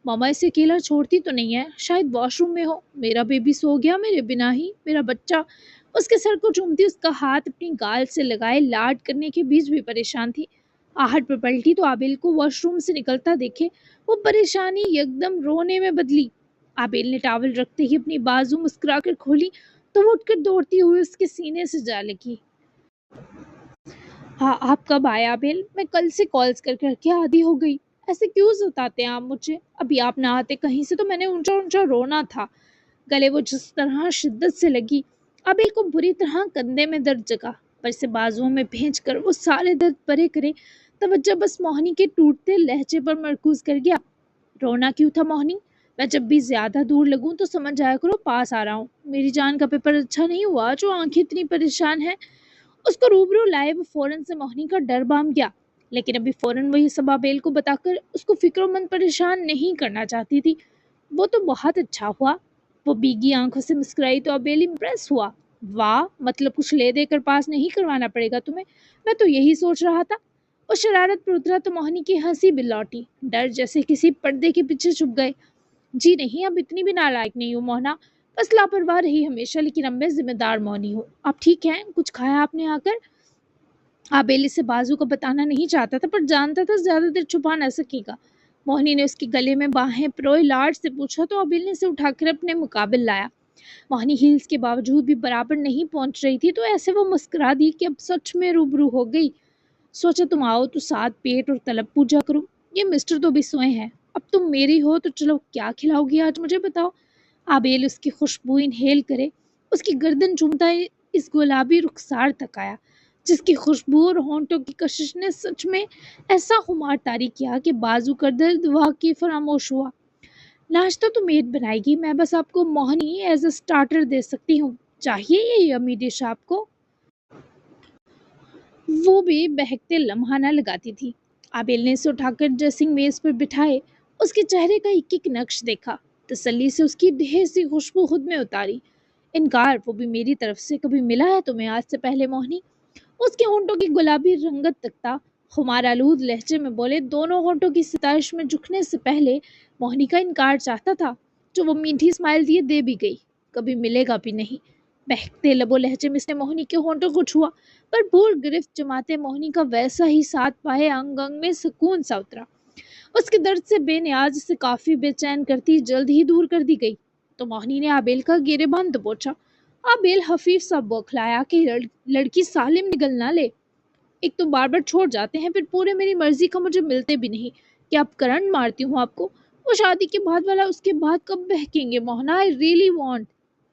ماما اسے اکیلا چھوڑتی تو نہیں ہے، شاید واش روم میں ہو، میرا بیبی سو گیا میرے بنا ہی، میرا بچہ۔ اس کے سر کو چومتی، اس کا ہاتھ اپنی گال سے لگائے لاڈ کرنے کے بیچ بھی پریشان تھی۔ آہٹ پر پلٹی تو عابل کو واش روم سے نکلتا دیکھے وہ پریشانی یکدم رونے میں بدلی۔ عابل نے ٹاول رکھتے ہی اپنی بازو مسکرا کر کھولی تو وہ اٹھ کر دوڑتی ہوئی اس کے سینے سے جا لگی۔ ہاں، آپ کب آئے عابل؟ میں کل سے کالز کر کر کے عادی ہو گئی، ایسے کیوں ستاتے ہیں آپ مجھے؟ ابھی آپ نہ آتے کہیں سے تو میں نے اونچا اونچا رونا تھا۔ گلے وہ جس طرح شدت سے لگی، عابل کو بری طرح کندھے میں درد جگا، پر اسے بازوؤں میں بھینچ کر وہ سارے درد پرے کرے، توجہ بس موہنی کے ٹوٹتے لہجے پر مرکوز کر گیا۔ رونا کیوں تھا موہنی؟ میں جب بھی زیادہ دور لگوں تو سمجھ جایا کرو پاس آ رہا ہوں۔ میری جان کا پیپر اچھا نہیں ہوا جو آنکھیں اتنی پریشان ہیں؟ اس کو روبرو لائے وہ فوراً سے موہنی کا ڈر بام گیا، لیکن ابھی فوراً وہ یہ سب عابل کو بتا کر اس کو فکر مند پریشان نہیں کرنا چاہتی تھی۔ وہ تو بہت اچھا ہوا۔ وہ بیگی آنکھوں سے مسکرائی تو عابل امپریس ہوا۔ واہ، مطلب کچھ لے دے کر پاس نہیں کروانا پڑے گا تمہیں؟ میں تو یہی سوچ رہا تھا۔ وہ شرارت پر اترا تو موہنی کی ہنسی بھی لوٹی، ڈر جیسے کسی پردے کے پیچھے چھپ گئے۔ جی نہیں، اب اتنی بھی نالائق نہیں ہوں موہنا، بس لاپرواہ رہی ہمیشہ، لیکن اب میں ذمہ دار مونی ہوں۔ آپ ٹھیک ہیں؟ کچھ کھایا آپ نے آ کر؟ عابل اسے بازو کو بتانا نہیں چاہتا تھا، پر جانتا تھا زیادہ دیر چھپا نہ سکے گا۔ موہنی نے اس کے گلے میں باہیں پروئے لاڈ سے پوچھا تو عابل نے اسے اٹھا کر اپنے مقابل لایا۔ موہنی ہیلز کے باوجود بھی برابر نہیں پہنچ رہی تھی تو ایسے وہ مسکرا دی کہ اب سچ میں روبرو ہو گئی۔ سوچا تم آؤ تو ساتھ پیٹ اور طلب پوجا کروں، یہ مسٹر تو بھی سوئے ہیں، اب تم میری ہو تو چلو کیا کھلاؤ گی آج مجھے بتاؤ۔ عابل اس کی خوشبو انہیل کرے، اس کی گردن چومتا اس گلابی رخسار تک آیا جس کی خوشبو اور ہونٹوں کی کشش نے سچ میں ایسا خمار طاری کیا کہ بازو کا درد واقعی فراموش ہوا۔ ناشتہ تو میڈ بنائے گی، میں بس آپ کو موہنی ایز اے سٹارٹر دے سکتی ہوں، چاہیے یہ یمی ڈش آپ کو؟ وہ بھی بہکتے لمحہ نہ لگاتی تھی۔ عابل نے اسے اٹھا کر ڈریسنگ میز پر بٹھائے، اس کے چہرے کا ایک ایک نقش دیکھا، تسلی سے اس کی ڈھیر سی خوشبو خود میں اتاری۔ انکار وہ بھی میری طرف سے کبھی ملا ہے تمہیں آج سے پہلے موہنی؟ اس کے ہونٹوں کی گلابی رنگت تکتا خمار آلود لہجے میں بولے، دونوں ہونٹوں کی ستائش میں جھکنے سے پہلے موہنی کا انکار چاہتا تھا، جو وہ میٹھی اسمائل دیے دے بھی گئی، کبھی ملے گا بھی نہیں۔ بہکتے لبو لہجے میں اس نے موہنی کے ہونٹوں کو چھوا، پر بھور گرفت جماتے موہنی کا ویسا ہی ساتھ پائے انگ انگ میں سکون سا اترا۔ اس کے درد سے بے نیاز سے کافی بے چین کرتی جلد ہی دور کر دی گئی تو موہنی نے عابل کا گیرے بند پوچھا۔ عابل حفیف سا بوکھلایا کہ لڑکی سالم نگل نہ لے، ایک تو بار بار چھوڑ جاتے ہیں، پھر پورے میری مرضی کا مجھے ملتے بھی نہیں، کہ اب کرنٹ مارتی ہوں آپ کو؟ وہ شادی کے بعد والا اس کے بعد کب بہکیں گے موہنا؟ I really want.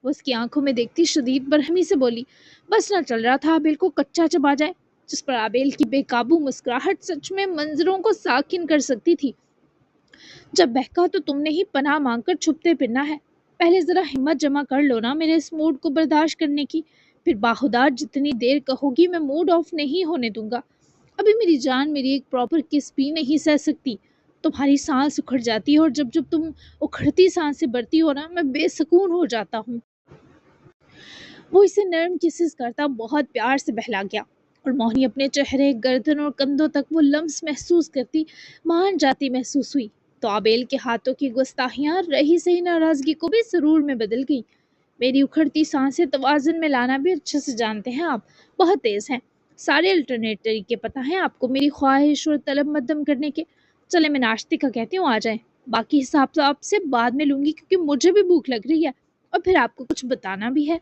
وہ اس کی آنکھوں میں دیکھتی شدید برہمی سے بولی۔ بس نہ چل رہا تھا عابل کو کچا چبا جائے، جس پر عابل کی بے قابو مسکراہٹ سچ میں منظروں کو ساکن کر سکتی تھی۔ جب بہکا تو تم نے ہی پناہ مانگ کر چھپتے پھرنا ہے، پہلے ذرا ہمت جمع کر لو نا میرے اس موڈ کو برداشت کرنے کی، پھر باخدا جتنی دیر کہو گی میں موڈ آف نہیں ہونے دوں گا۔ ابھی میری جان میری ایک پراپر کس بھی نہیں سہ سکتی، تمہاری سانس اکھڑ جاتی ہے اور جب جب تم اکھڑتی سانس سے بھرتی ہو نا میں بے سکون ہو جاتا ہوں۔ وہ اسے نرم کسز کرتا بہت پیار سے بہلا گیا اور موہنی اپنے چہرے، گردن اور کندھوں تک وہ لمس محسوس کرتی مان جاتی محسوس ہوئی تو عابل کے ہاتھوں کی گستاخیاں رہی سہی ناراضگی کو بھی سرور میں بدل گئی۔ میری اکھڑتی سانسیں توازن میں لانا بھی اچھے سے جانتے ہیں آپ، بہت تیز ہیں، سارے الٹرنیٹ طریقے پتہ ہیں آپ کو میری خواہش اور طلب مدم کرنے کے۔ چلے میں ناشتے کا کہتی ہوں آ جائیں، باقی حساب تو آپ سے بعد میں لوں گی کیونکہ مجھے بھی بھوک لگ رہی ہے اور پھر آپ کو کچھ بتانا بھی ہے۔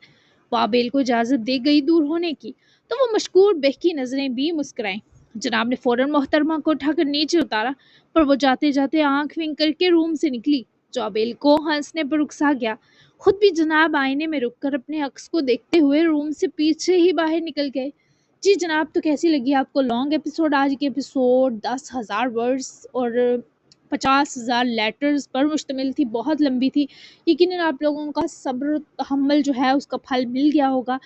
وہ عابل کو اجازت دے گئی دور ہونے کی تو وہ مشکور بہکی نظریں بھی مسکرائیں۔ جناب نے فوراً محترمہ کو اٹھا کر نیچے اتارا، پر وہ جاتے جاتے آنکھ ونک کر کے روم سے نکلی جو عابل کو ہنسنے پر اکسا گیا۔ خود بھی جناب آئینے میں رک کر اپنے عکس کو دیکھتے ہوئے روم سے پیچھے ہی باہر نکل گئے۔ جی جناب، تو کیسی لگی آپ کو لانگ ایپیسوڈ؟ آج کے ایپیسوڈ 10,000 ورڈز اور 50,000 لیٹرز پر مشتمل تھی، بہت لمبی تھی۔ یقیناً آپ لوگوں کا صبر و تحمل جو ہے اس کا پھل مل گیا ہوگا۔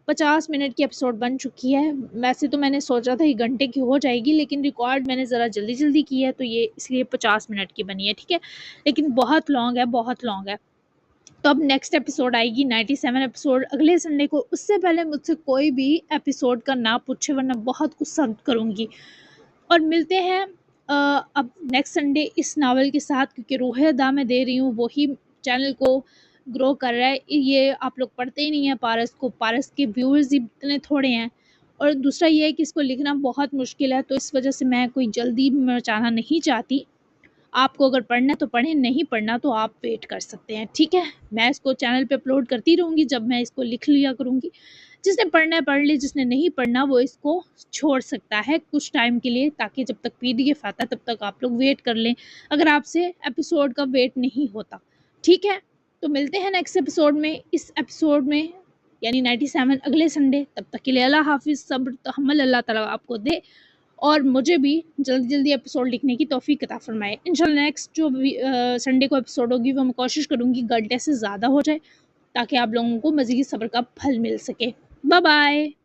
50 منٹ کی ایپیسوڈ بن چکی ہے۔ ویسے تو میں نے سوچا تھا یہ گھنٹے کی ہو جائے گی، لیکن ریکارڈ میں نے ذرا جلدی جلدی کی ہے تو یہ اس لیے 50 منٹ کی بنی ہے، ٹھیک ہے، لیکن بہت لانگ ہے، بہت لانگ ہے۔ تو اب نیکسٹ ایپیسوڈ آئے گی 97 ایپیسوڈ اگلے سنڈے کو۔ اس سے پہلے مجھ سے کوئی بھی ایپیسوڈ کا نہ پوچھے ورنہ بہت غصہ کروں گی۔ اور ملتے ہیں اب نیکسٹ سنڈے اس ناول کے ساتھ، کیونکہ روح ادا میں دے رہی ہوں، وہی چینل کو گرو کر رہا ہے۔ یہ آپ لوگ پڑھتے ہی نہیں ہیں پارس کو، پارس کے ویورز ہی اتنے تھوڑے ہیں، اور دوسرا یہ ہے کہ اس کو لکھنا بہت مشکل ہے، تو اس وجہ سے میں کوئی جلدی مچانا نہیں چاہتی۔ آپ کو اگر پڑھنا ہے تو پڑھیں، نہیں پڑھنا تو آپ ویٹ کر سکتے ہیں، ٹھیک ہے۔ میں اس کو چینل پہ اپلوڈ کرتی رہوں گی جب میں اس کو لکھ لیا کروں گی۔ جس نے پڑھنا ہے پڑھ لی، جس نے نہیں پڑھنا وہ اس کو چھوڑ سکتا ہے کچھ ٹائم کے لیے، تاکہ جب تک PDF آتا تب تک آپ لوگ ویٹ کر لیں، اگر آپ سے ایپیسوڈ کا ویٹ نہیں ہوتا، ٹھیک ہے۔ تو ملتے ہیں نیکسٹ ایپیسوڈ میں، اس ایپیسوڈ میں یعنی 97 اگلے سنڈے۔ تب تک کے لیے اللہ حافظ، صبر تحمل اللہ تعالیٰ آپ کو دے، اور مجھے بھی جلدی جلدی ایپیسوڈ لکھنے کی توفیق عطا فرمائے۔ انشاءاللہ نیکسٹ جو سنڈے کو ایپیسوڈ ہوگی وہ میں کوشش کروں گی گھنٹے سے زیادہ ہو جائے، تاکہ آپ لوگوں کو مزید صبر کا پھل مل سکے۔ Bye bye.